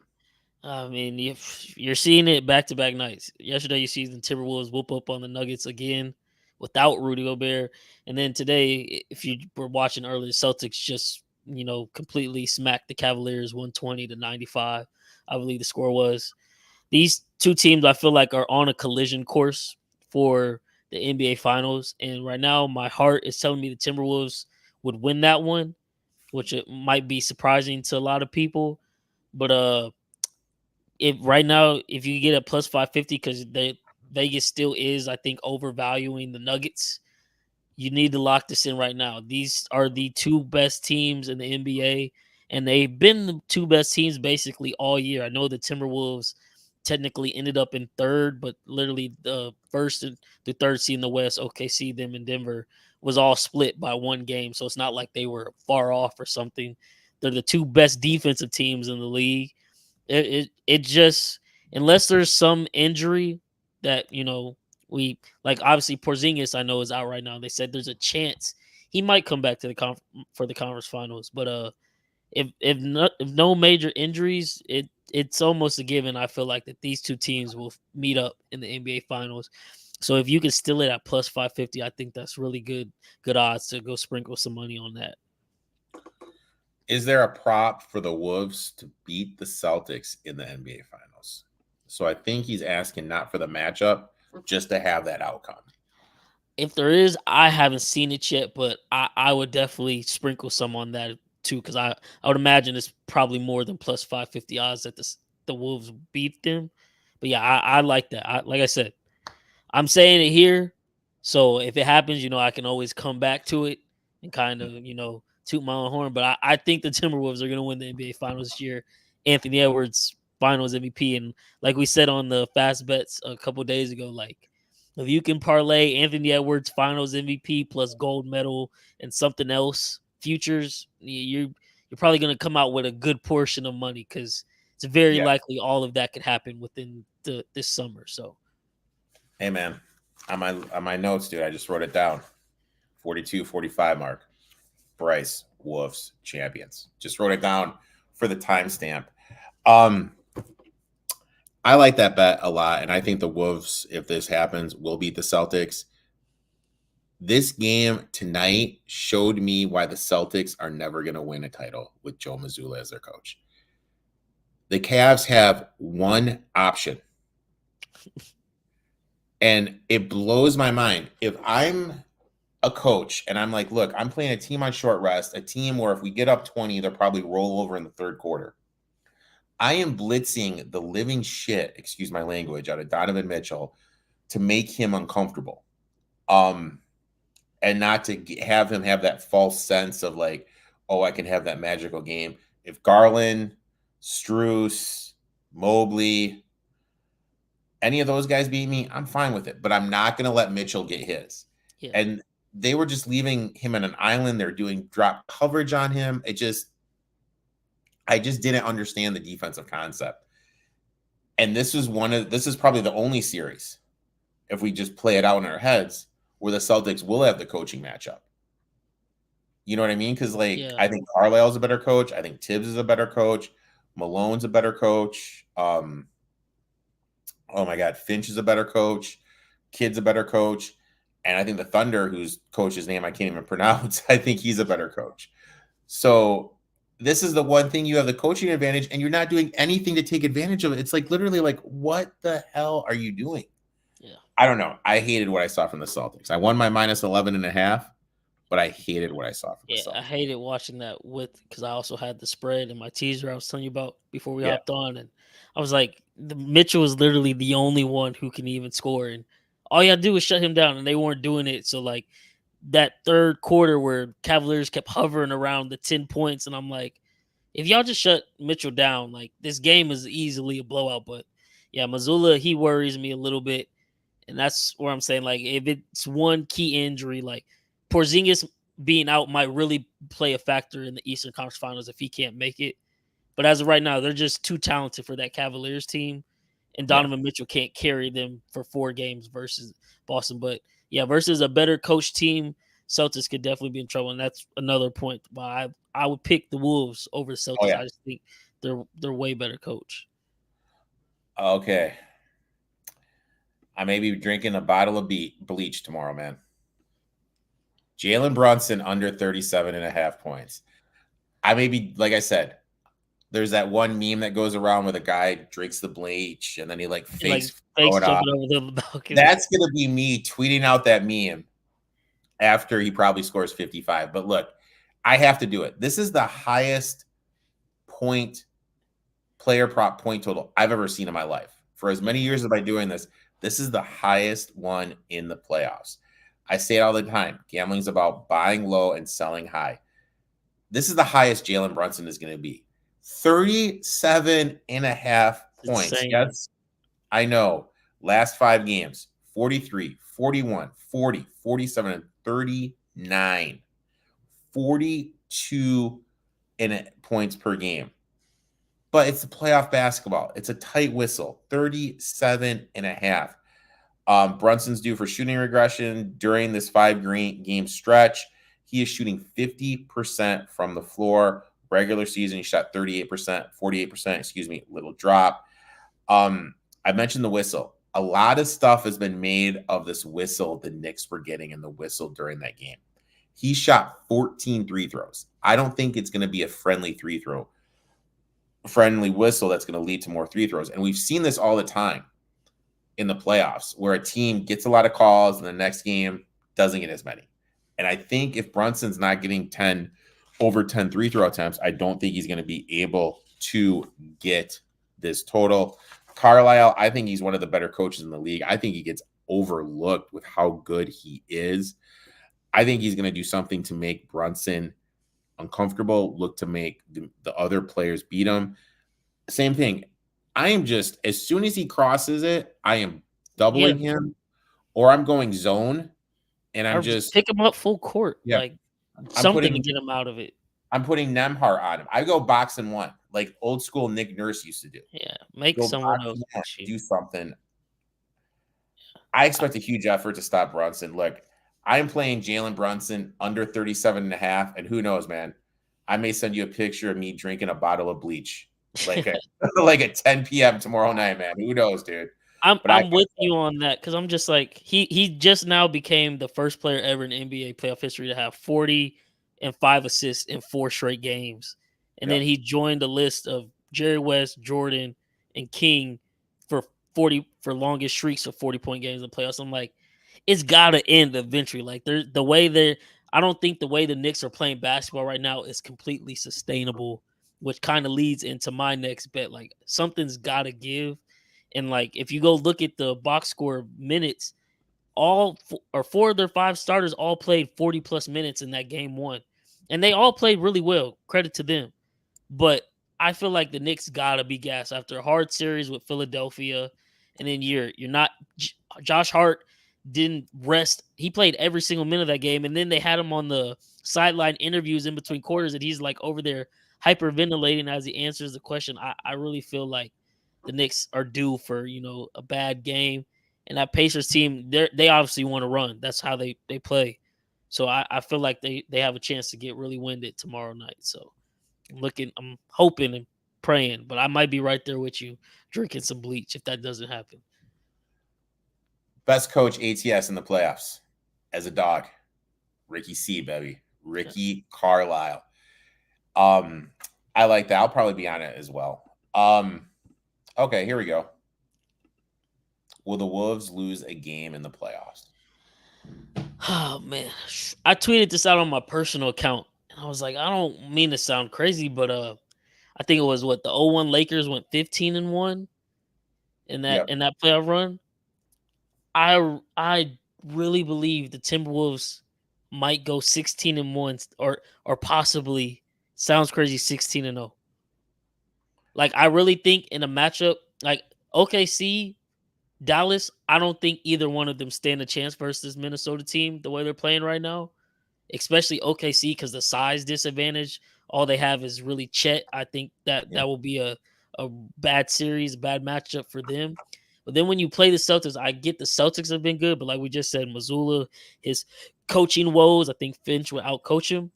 S4: I mean, if you're seeing it back-to-back nights. Yesterday, you see the Timberwolves whoop up on the Nuggets again without Rudy Gobert. And then today, if you were watching earlier, Celtics just, completely smacked the Cavaliers 120-95. I believe the score was. These two teams, I feel like, are on a collision course for the NBA Finals. And right now, my heart is telling me the Timberwolves would win that one, which it might be surprising to a lot of people. But if right now, if you get a plus 550, because Vegas still is, I think, overvaluing the Nuggets, you need to lock this in right now. These are the two best teams in the NBA, and they've been the two best teams basically all year. I know the Timberwolves technically ended up in third, but literally the first and the third seed in the West, OKC, them in Denver, was all split by one game. So it's not like they were far off or something. They're the two best defensive teams in the league. It just, unless there's some injury that, we like, obviously Porzingis I know is out right now. They said there's a chance he might come back to the for the conference finals, but if no major injuries, it's almost a given. I feel like that these two teams will meet up in the NBA Finals. So if you can steal it at plus 550, I think that's really good odds to go sprinkle some money on that.
S2: Is there a prop for the Wolves to beat the Celtics in the NBA Finals? So I think he's asking not for the matchup, just to have that outcome.
S4: If there is, I haven't seen it yet, but I would definitely sprinkle some on that too, because I would imagine it's probably more than plus 550 odds that the Wolves beat them. But yeah, I like that. Like I said, I'm saying it here, so if it happens, I can always come back to it and kind of, toot my own horn. But I think the Timberwolves are going to win the NBA Finals this year. Anthony Edwards, Finals MVP, and like we said on the Fast Bets a couple days ago, like if you can parlay Anthony Edwards Finals MVP plus gold medal and something else futures, you're probably going to come out with a good portion of money, because it's very likely all of that could happen within this summer. So.
S2: Hey man, on my notes, dude, I just wrote it down. 42-45 mark. Bryce, Wolves, champions. Just wrote it down for the timestamp. I like that bet a lot, and I think the Wolves, if this happens, will beat the Celtics. This game tonight showed me why the Celtics are never going to win a title with Joe Mazzulla as their coach. The Cavs have one option. And it blows my mind. If I'm a coach and I'm like, look, I'm playing a team on short rest, a team where if we get up 20, they'll probably roll over in the third quarter. I am blitzing the living shit, excuse my language, out of Donovan Mitchell to make him uncomfortable. And not to have him have that false sense of like, oh, I can have that magical game. If Garland, Strus, Mobley, any of those guys beat me, I'm fine with it. But I'm not going to let Mitchell get his. Yeah. And they were just leaving him on an island. They're doing drop coverage on him. I just didn't understand the defensive concept. And this is probably the only series, if we just play it out in our heads, where the Celtics will have the coaching matchup. You know what I mean? Because I think Carlisle's a better coach. I think Tibbs is a better coach. Malone's a better coach. Oh my God, Finch is a better coach. Kidd's a better coach. And I think the Thunder, whose coach's name I can't even pronounce, I think he's a better coach. So this is the one thing you have the coaching advantage, and you're not doing anything to take advantage of it. It's like literally like, what the hell are you doing?
S4: Yeah.
S2: I don't know. I hated what I saw from the Celtics. I won my minus 11.5, but I hated what I saw from the
S4: Yeah, I
S2: Celtics.
S4: hated watching that because I also had the spread and my teaser I was telling you about before we
S2: Yeah.
S4: hopped on, and I was like, Mitchell was literally the only one who can even score, and all you had to do was shut him down, and they weren't doing it. So like that third quarter where Cavaliers kept hovering around the 10 points, and I'm like, if y'all just shut Mitchell down, like this game is easily a blowout. But yeah, Mazzulla, he worries me a little bit. And that's where I'm saying, like, if it's one key injury, like Porzingis being out might really play a factor in the Eastern Conference Finals if he can't make it. But as of right now, they're just too talented for that Cavaliers team. And
S2: Yeah.
S4: Donovan Mitchell can't carry them for 4 games versus Boston. But yeah, versus a better coach team, Celtics could definitely be in trouble. And that's another point why I would pick the Wolves over the Celtics.
S2: Oh, yeah.
S4: I just think they're way better coach.
S2: Okay. I may be drinking a bottle of bleach tomorrow, man. Jalen Brunson under 37.5 points. I may be, like I said, there's that one meme that goes around where the guy drinks the bleach and then he like fakes
S4: Fakes
S2: throw it off.
S4: jumping over the balcony.
S2: That's going to be me tweeting out that meme after he probably scores 55. But look, I have to do it. This is the highest player prop point total I've ever seen in my life. For as many years as I've been doing this, this is the highest one in the playoffs. I say it all the time. Gambling is about buying low and selling high. This is the highest Jalen Brunson is going to be. 37.5 points.
S4: Insane.
S2: Yes, I know. Last 5 games, 43, 41, 40, 47, and 39. 42 points per game. But it's the playoff basketball. It's a tight whistle. 37.5. Brunson's due for shooting regression during this 5-game stretch. He is shooting 50% from the floor. Regular season, he shot 38%, 48%, little drop. I mentioned the whistle. A lot of stuff has been made of this whistle the Knicks were getting in the whistle during that game. He shot 14 free throws. I don't think it's going to be a friendly whistle that's going to lead to more free throws. And we've seen this all the time in the playoffs where a team gets a lot of calls and the next game doesn't get as many. And I think if Brunson's not getting over 10 free throw attempts, I don't think he's going to be able to get this total. Carlisle, I think he's one of the better coaches in the league. I think he gets overlooked with how good he is. I think he's going to do something to make Brunson uncomfortable, look to make the other players beat him. Same thing. I am just, as soon as he crosses it, I am doubling him or I'm going zone and I'm just
S4: pick him up full court.
S2: Yeah.
S4: Like something to get him out of it.
S2: I'm putting Nemhart on him. I go box and 1, like old school Nick Nurse used to do.
S4: Yeah, make someone else
S2: do something. I expect a huge effort to stop Brunson. Look, I'm playing Jalen Brunson under 37.5, and who knows, man? I may send you a picture of me drinking a bottle of bleach, like at 10 p.m. tomorrow night, man. Who knows, dude?
S4: I'm with you on that because I'm just like he just now became the first player ever in NBA playoff history to have 40 and 5 assists in 4 straight games, and then he joined the list of Jerry West, Jordan, and King for longest streaks of 40-point games in the playoffs. I'm like, it's gotta end eventually. Like I don't think the way the Knicks are playing basketball right now is completely sustainable, which kind of leads into my next bet. Like something's gotta give. And like, if you go look at the box score minutes, 4 of their 5 starters all played 40 plus minutes in that game 1, and they all played really well. Credit to them. But I feel like the Knicks gotta be gassed after a hard series with Philadelphia, and then you're not. Josh Hart didn't rest. He played every single minute of that game, and then they had him on the sideline interviews in between quarters, and he's like over there hyperventilating as he answers the question. I really feel like the Knicks are due for, a bad game. And that Pacers team, they obviously want to run. That's how they play. So I feel like they have a chance to get really winded tomorrow night. So I'm hoping and praying, but I might be right there with you drinking some bleach if that doesn't happen.
S2: Best coach ATS in the playoffs as a dog. Ricky C, baby. Ricky Carlisle. I like that. I'll probably be on it as well. Okay, here we go. will the Wolves lose a game in the playoffs?
S4: Oh man, I tweeted this out on my personal account, and I was like, I don't mean to sound crazy, but I think it was what the 0-1 Lakers went 15-1 in
S2: Yep.
S4: that playoff run. I really believe the Timberwolves might go 16-1 or possibly, sounds crazy, 16-0. Like I really think in a matchup like OKC, Dallas, I don't think either one of them stand a chance versus this Minnesota team the way they're playing right now, especially OKC because the size disadvantage. All they have is really Chet. I think that will be a bad series, a bad matchup for them. But then when you play the Celtics, I get the Celtics have been good, but like we just said, Mazzulla, his coaching woes, I think Finch would outcoach him.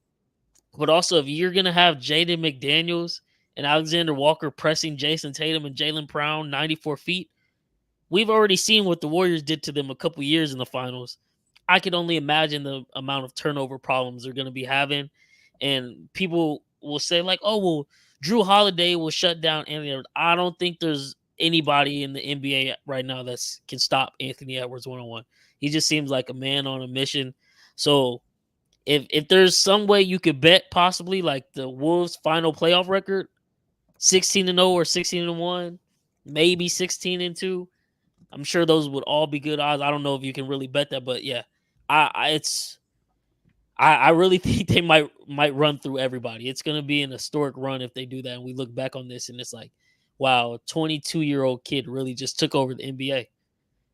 S4: But also, if you're going to have Jaden McDaniels and Alexander Walker pressing Jason Tatum and Jaylen Brown 94 feet, we've already seen what the Warriors did to them a couple years in the finals. I could only imagine the amount of turnover problems they're going to be having. And people will say, like, oh, well, Drew Holiday will shut down Anthony Edwards. I don't think there's anybody in the NBA right now that can stop Anthony Edwards one-on-one. He just seems like a man on a mission. So if there's some way you could bet possibly like the Wolves' final playoff record, 16-0 or 16-1, maybe 16-2, I'm sure those would all be good odds. I don't know if you can really bet that, but yeah, I really think they might run through everybody. It's going to be an historic run if they do that. And we look back on this and it's like, wow, a 22-year-old kid really just took over the NBA.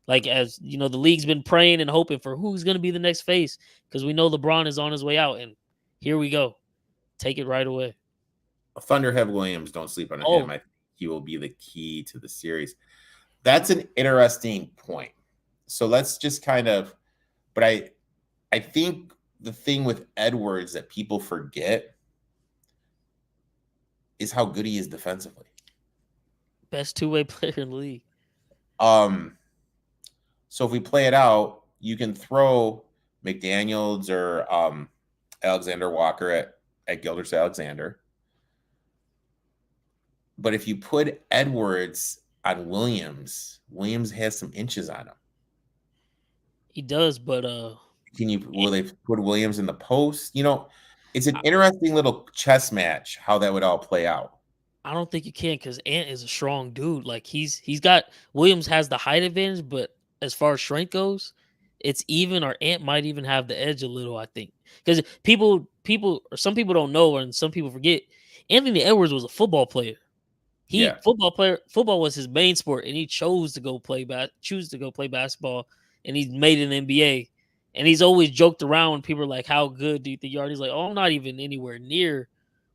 S4: Like, as you know, the league's been praying and hoping for who's going to be the next face because we know LeBron is on his way out. And here we go. Take it right away.
S2: Thunderhead Williams, don't sleep on him.
S4: Oh.
S2: I think he will be the key to the series. That's an interesting point. So let's just kind of, but I think the thing with Edwards that people forget is how good he is defensively.
S4: Best two-way player in the league.
S2: So if we play it out, you can throw McDaniels or Alexander Walker at Gilgeous-Alexander. But if you put Edwards on Williams has some inches on him.
S4: He does, but
S2: will they put Williams in the post? You know, it's an interesting little chess match how that would all play out.
S4: I don't think you can because Ant is a strong dude. Like he's got Williams has the height advantage, but as far as strength goes, it's even, or Ant might even have the edge a little, I think. Because some people don't know, and some people forget, Anthony Edwards was a football player. Football was his main sport, and he chose to go play basketball, and he's made an NBA. And he's always joked around when people are like, how good do you think you are? And he's like, oh, I'm not even anywhere near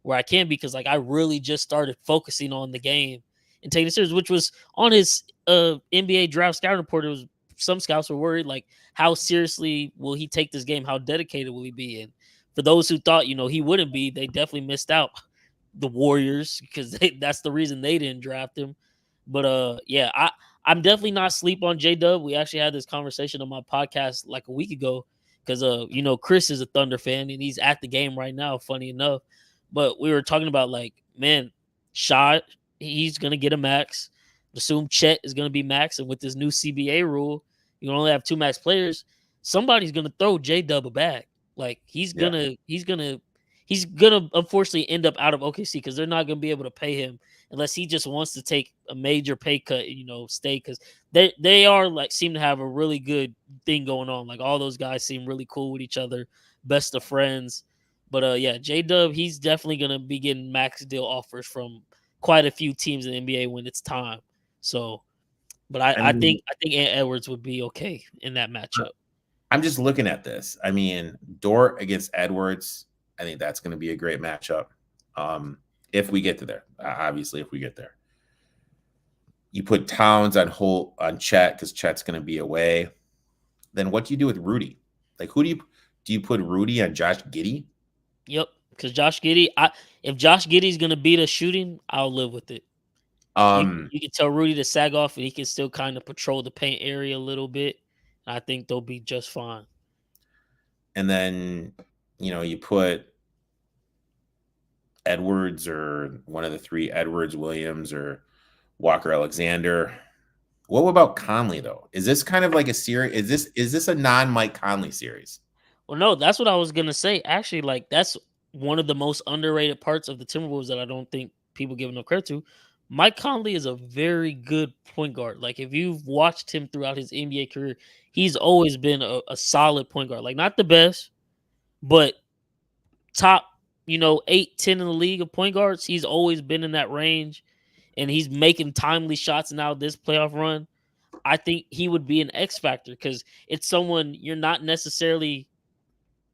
S4: where I can be because like I really just started focusing on the game and taking it serious, which was on his NBA draft scouting report. It was some scouts were worried like how seriously will he take this game? How dedicated will he be? And for those who thought, he wouldn't be, they definitely missed out. The Warriors, because that's the reason they didn't draft him. But yeah, I'm definitely not sleep on J-Dub. We actually had this conversation on my podcast like a week ago because Chris is a Thunder fan and he's at the game right now, funny enough. But we were talking about like, man, Shot, he's gonna get a max. Assume Chet is gonna be max, and with this new CBA rule, you only have 2 max players. Somebody's gonna throw J-Dub a bag. Like he's gonna unfortunately end up out of OKC because they're not gonna be able to pay him unless he just wants to take a major pay cut, stay, because they are like seem to have a really good thing going on. Like all those guys seem really cool with each other, best of friends. But yeah, J-Dub, he's definitely gonna be getting max deal offers from quite a few teams in the NBA when it's time. So, but I think Ant Edwards would be okay in that matchup.
S2: I'm just looking at this. I mean, Dort against Edwards, I think that's going to be a great matchup. If we get to there, obviously, if we get there, you put Towns on Chet because Chet's going to be away. Then what do you do with Rudy? Like, who do you put Rudy on Josh Giddey?
S4: Yep, because Josh Giddey, if Josh Giddey's going to beat us shooting, I'll live with it. You can tell Rudy to sag off, and he can still kind of patrol the paint area a little bit. I think they'll be just fine.
S2: And then, you put Edwards or one of the 3, Edwards, Williams, or Walker Alexander What about Conley though? Is this kind of like a series? Is this a non-Mike Conley series?
S4: Well, no, that's what I was gonna say. Actually, like that's one of the most underrated parts of the Timberwolves that I don't think people give enough credit to. Mike Conley is a very good point guard. Like if you've watched him throughout his NBA career, he's always been a solid point guard. Like not the best, but top, 8, 10 in the league of point guards. He's always been in that range, and he's making timely shots now this playoff run. I think he would be an X factor because it's someone you're not necessarily.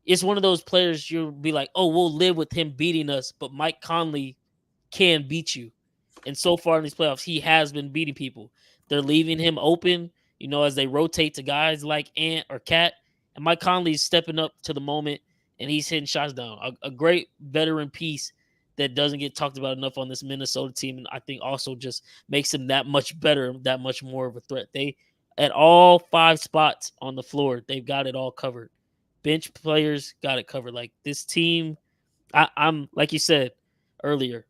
S4: It's one of those players you'll be like, oh, we'll live with him beating us, but Mike Conley can beat you. And so far in these playoffs, he has been beating people. They're leaving him open, as they rotate to guys like Ant or Cat. And Mike Conley's stepping up to the moment, and he's hitting shots down. A great veteran piece that doesn't get talked about enough on this Minnesota team, and I think also just makes him that much better, that much more of a threat. They, at all 5 spots on the floor, they've got it all covered. Bench players got it covered. Like this team, I'm like you said earlier,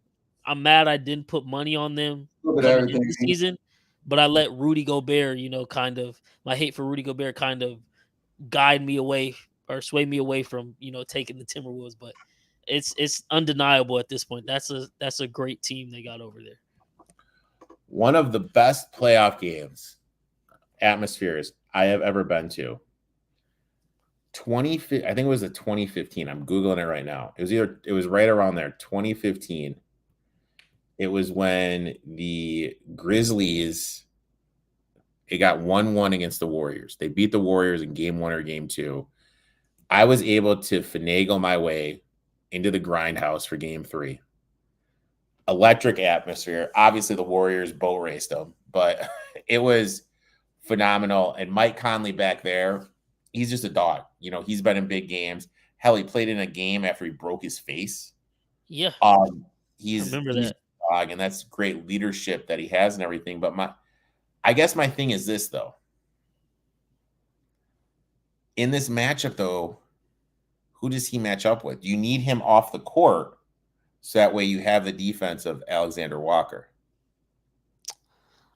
S4: I'm mad I didn't put money on them coming into the season, but I let Rudy Gobert, kind of my hate for Rudy Gobert kind of guide me away or sway me away from, taking the Timberwolves. But it's undeniable at this point. That's a great team they got over there.
S2: One of the best playoff games atmospheres I have ever been to. I think it was the 2015. I'm Googling it right now. It was right around there, 2015. It was when the Grizzlies, it got 1-1 against the Warriors. They beat the Warriors in game 1 or game 2. I was able to finagle my way into the grindhouse for game 3. Electric atmosphere. Obviously, the Warriors boat raced them, but it was phenomenal. And Mike Conley back there, he's just a dog. He's been in big games. Hell, he played in a game after he broke his face.
S4: Yeah.
S2: He's
S4: that.
S2: A dog, and that's great leadership that he has and everything. But I guess my thing is this, though. In this matchup, though, who does he match up with? You need him off the court so that way you have the defense of Alexander Walker.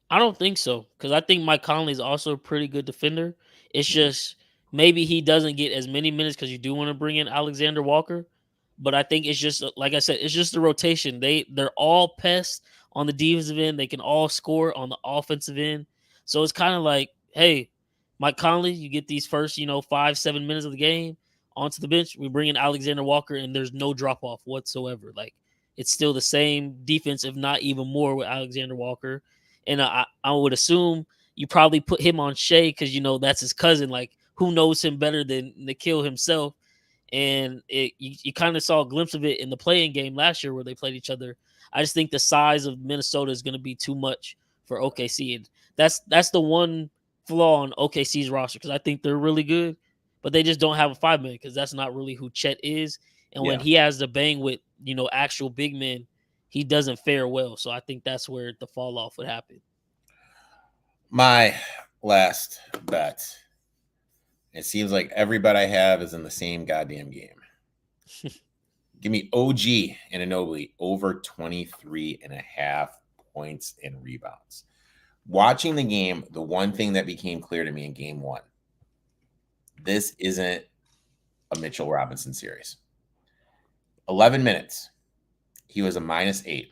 S4: I don't think so, because I think Mike Conley is also a pretty good defender. It's just maybe he doesn't get as many minutes because you do want to bring in Alexander Walker. But I think it's just, like I said, it's just the rotation. They're all pests on the defensive end. They can all score on the offensive end. So it's kind of like, hey, Mike Conley, you get these first, 5-7 minutes of the game onto the bench. We bring in Alexander Walker, and there's no drop-off whatsoever. Like, it's still the same defense, if not even more, with Alexander Walker. And I would assume you probably put him on Shea because, that's his cousin. Like, who knows him better than Nikhil himself? And you kind of saw a glimpse of it in the play-in game last year where they played each other. I just think the size of Minnesota is going to be too much for OKC. And that's the one flaw on OKC's roster because I think they're really good, but they just don't have a 5-man because that's not really who Chet is. And when he has to bang with, actual big men, he doesn't fare well. So I think that's where the fall off would happen.
S2: My last bet. It seems like every bet I have is in the same goddamn game. Give me OG and Anunoby over 23.5 points and rebounds. Watching the game, the one thing that became clear to me in game 1, this isn't a Mitchell Robinson series. 11 minutes. He was a -8.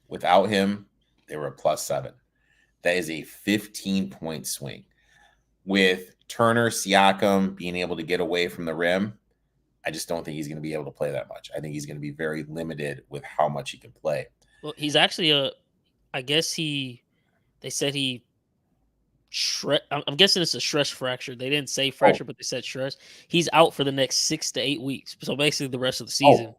S2: Without him, they were a +7. That is a 15-point swing. With Turner, Siakam being able to get away from the rim, I just don't think he's going to be able to play that much. I think he's going to be very limited with how much he can play.
S4: Well, he's actually they said he I'm guessing it's a stress fracture. They didn't say fracture, but they said stress. He's out for the next 6 to 8 weeks. So basically the rest of the season.
S2: Okay.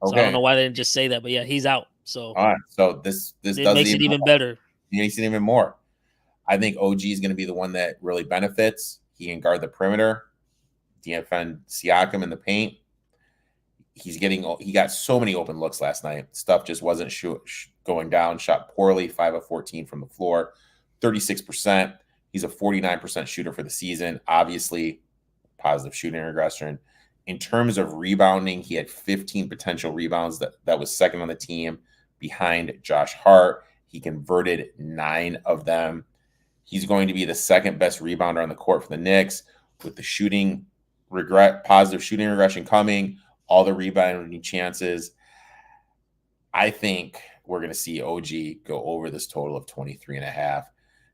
S4: So I don't know why they didn't just say that, but yeah, he's out. So
S2: all right. So this
S4: it makes it even better.
S2: It makes it even more. I think OG is going to be the one that really benefits. He can guard the perimeter, defend Siakam in the paint. He got so many open looks last night. Stuff just wasn't going down. Shot poorly, 5 of 14 from the floor, 36%. He's a 49% shooter for the season. Obviously, positive shooting regression. In terms of rebounding, he had 15 potential rebounds. That was second on the team behind Josh Hart. He converted 9 of them. He's going to be the second best rebounder on the court for the Knicks with the positive shooting regression coming, all the rebounding chances. I think we're going to see OG go over this total of 23.5.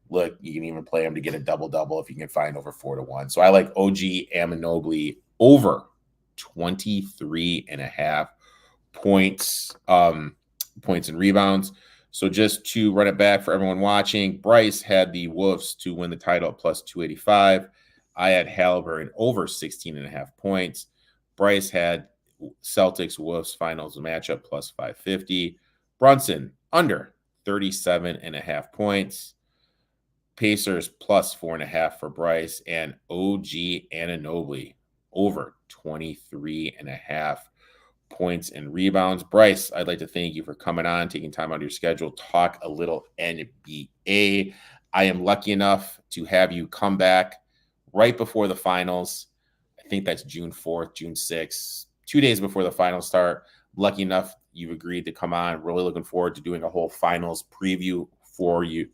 S2: Look, you can even play him to get a double-double if you can find over 4-1. So I like OG Anunoby over 23.5 points, points and rebounds. So just to run it back for everyone watching, Bryce had the Wolves to win the title at plus 285. I had Halliburton over 16.5 points. Bryce had Celtics Wolves finals matchup plus 550. Brunson under 37.5 points. Pacers plus 4.5 for Bryce, and OG Anunoby over 23.5 points and rebounds. Bryce, I'd like to thank you for coming on, taking time out of your schedule, talk a little NBA. I am lucky enough to have you come back right before the finals. I think that's June 4th, June 6th, 2 days before the finals start. Lucky enough you've agreed to come on. Really looking forward to doing a whole finals preview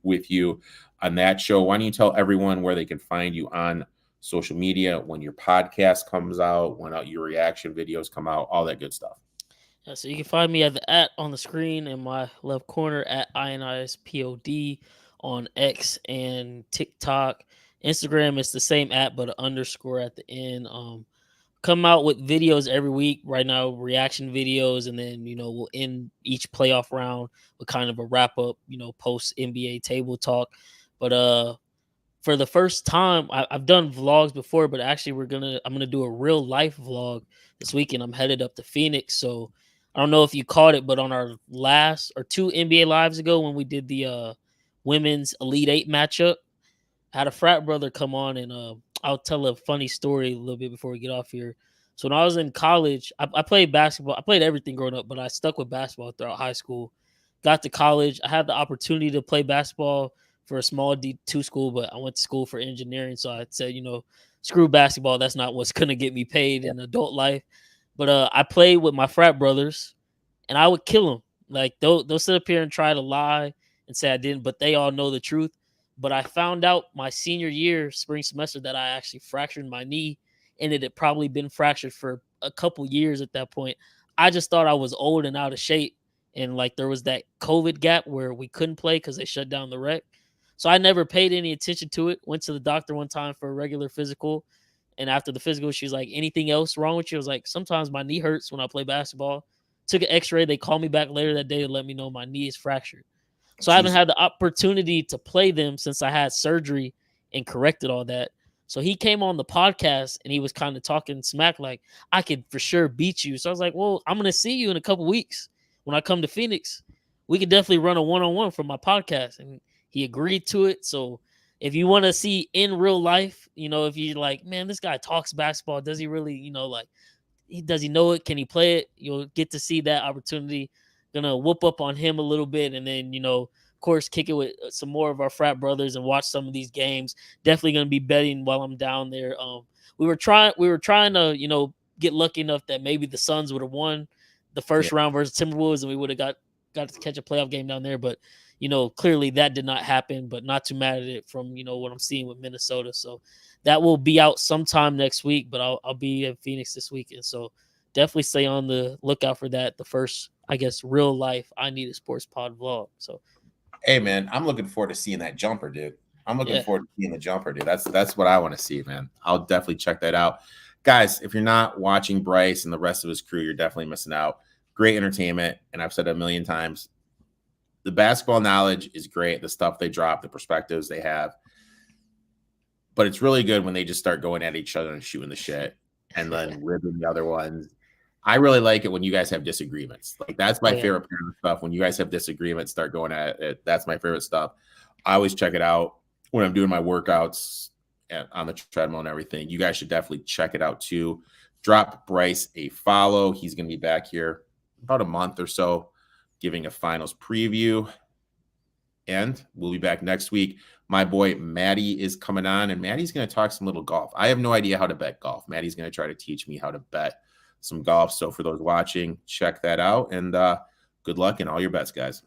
S2: with you on that show. Why don't you tell everyone where they can find you on social media, when your podcast comes out, when your reaction videos come out, all that good stuff.
S4: Yeah, so you can find me at the @ on the screen in my left corner at INISPOD on X and TikTok. Instagram is the same @ but an underscore at the end. Come out with videos every week. Right now, reaction videos, and then we'll end each playoff round with kind of a wrap up, post NBA table talk. But for the first time, I've done vlogs before, but actually I'm gonna do a real life vlog this weekend. I'm headed up to Phoenix, so I don't know if you caught it, but on our last or 2 NBA lives ago when we did the women's Elite 8 matchup, I had a frat brother come on, and I'll tell a funny story a little bit before we get off here. So when I was in college, I played basketball. I played everything growing up, but I stuck with basketball throughout high school. Got to college, I had the opportunity to play basketball for a small D2 school, but I went to school for engineering. So I said, screw basketball. That's not what's going to get me paid in adult life. But I played with my frat brothers, and I would kill them. Like, they'll sit up here and try to lie and say I didn't, but they all know the truth. But I found out my senior year, spring semester, that I actually fractured my knee, and it had probably been fractured for a couple years at that point. I just thought I was old and out of shape. And like there was that COVID gap where we couldn't play because they shut down the rec. So I never paid any attention to it. Went to the doctor one time for a regular physical. And after the physical, she was like, anything else wrong with you? I was like, sometimes my knee hurts when I play basketball. Took an x-ray. They called me back later that day to let me know my knee is fractured. So I haven't had the opportunity to play them since I had surgery and corrected all that. So he came on the podcast and he was kind of talking smack like, I could for sure beat you. So I was like, well, I'm going to see you in a couple weeks when I come to Phoenix. We could definitely run a one-on-one for my podcast. And he agreed to it. So if you want to see in real life, if you're like, man, this guy talks basketball, does he really, does he know it? Can he play it? You'll get to see that opportunity. Gonna whoop up on him a little bit, and then of course kick it with some more of our frat brothers and watch some of these games. Definitely gonna be betting while I'm down there. We were trying to get lucky enough that maybe the Suns would have won the first round versus Timberwolves, and we would have got to catch a playoff game down there. But clearly that did not happen. But not too mad at it from what I'm seeing with Minnesota. So that will be out sometime next week. But I'll be in Phoenix this weekend, so definitely stay on the lookout for that. The first, I guess, real life I Need a Sports Pod vlog. So,
S2: hey man, I'm looking forward to seeing that jumper, dude. I'm looking forward to seeing the jumper, dude. That's what I want to see, man. I'll definitely check that out, guys. If you're not watching Bryce and the rest of his crew, you're definitely missing out. Great entertainment, and I've said it a million times. The basketball knowledge is great. The stuff they drop, the perspectives they have, but it's really good when they just start going at each other and shooting the shit, and then ribbing the other ones. I really like it when you guys have disagreements. Like that's my favorite part of stuff. When you guys have disagreements, start going at it. That's my favorite stuff. I always check it out when I'm doing my workouts on the treadmill and everything. You guys should definitely check it out too. Drop Bryce a follow. He's going to be back here about a month or so, giving a finals preview. And we'll be back next week. My boy Maddie is coming on, and Maddie's going to talk some little golf. I have no idea how to bet golf. Maddie's going to try to teach me how to bet some golf. So for those watching, check that out, and good luck in all your bets, guys.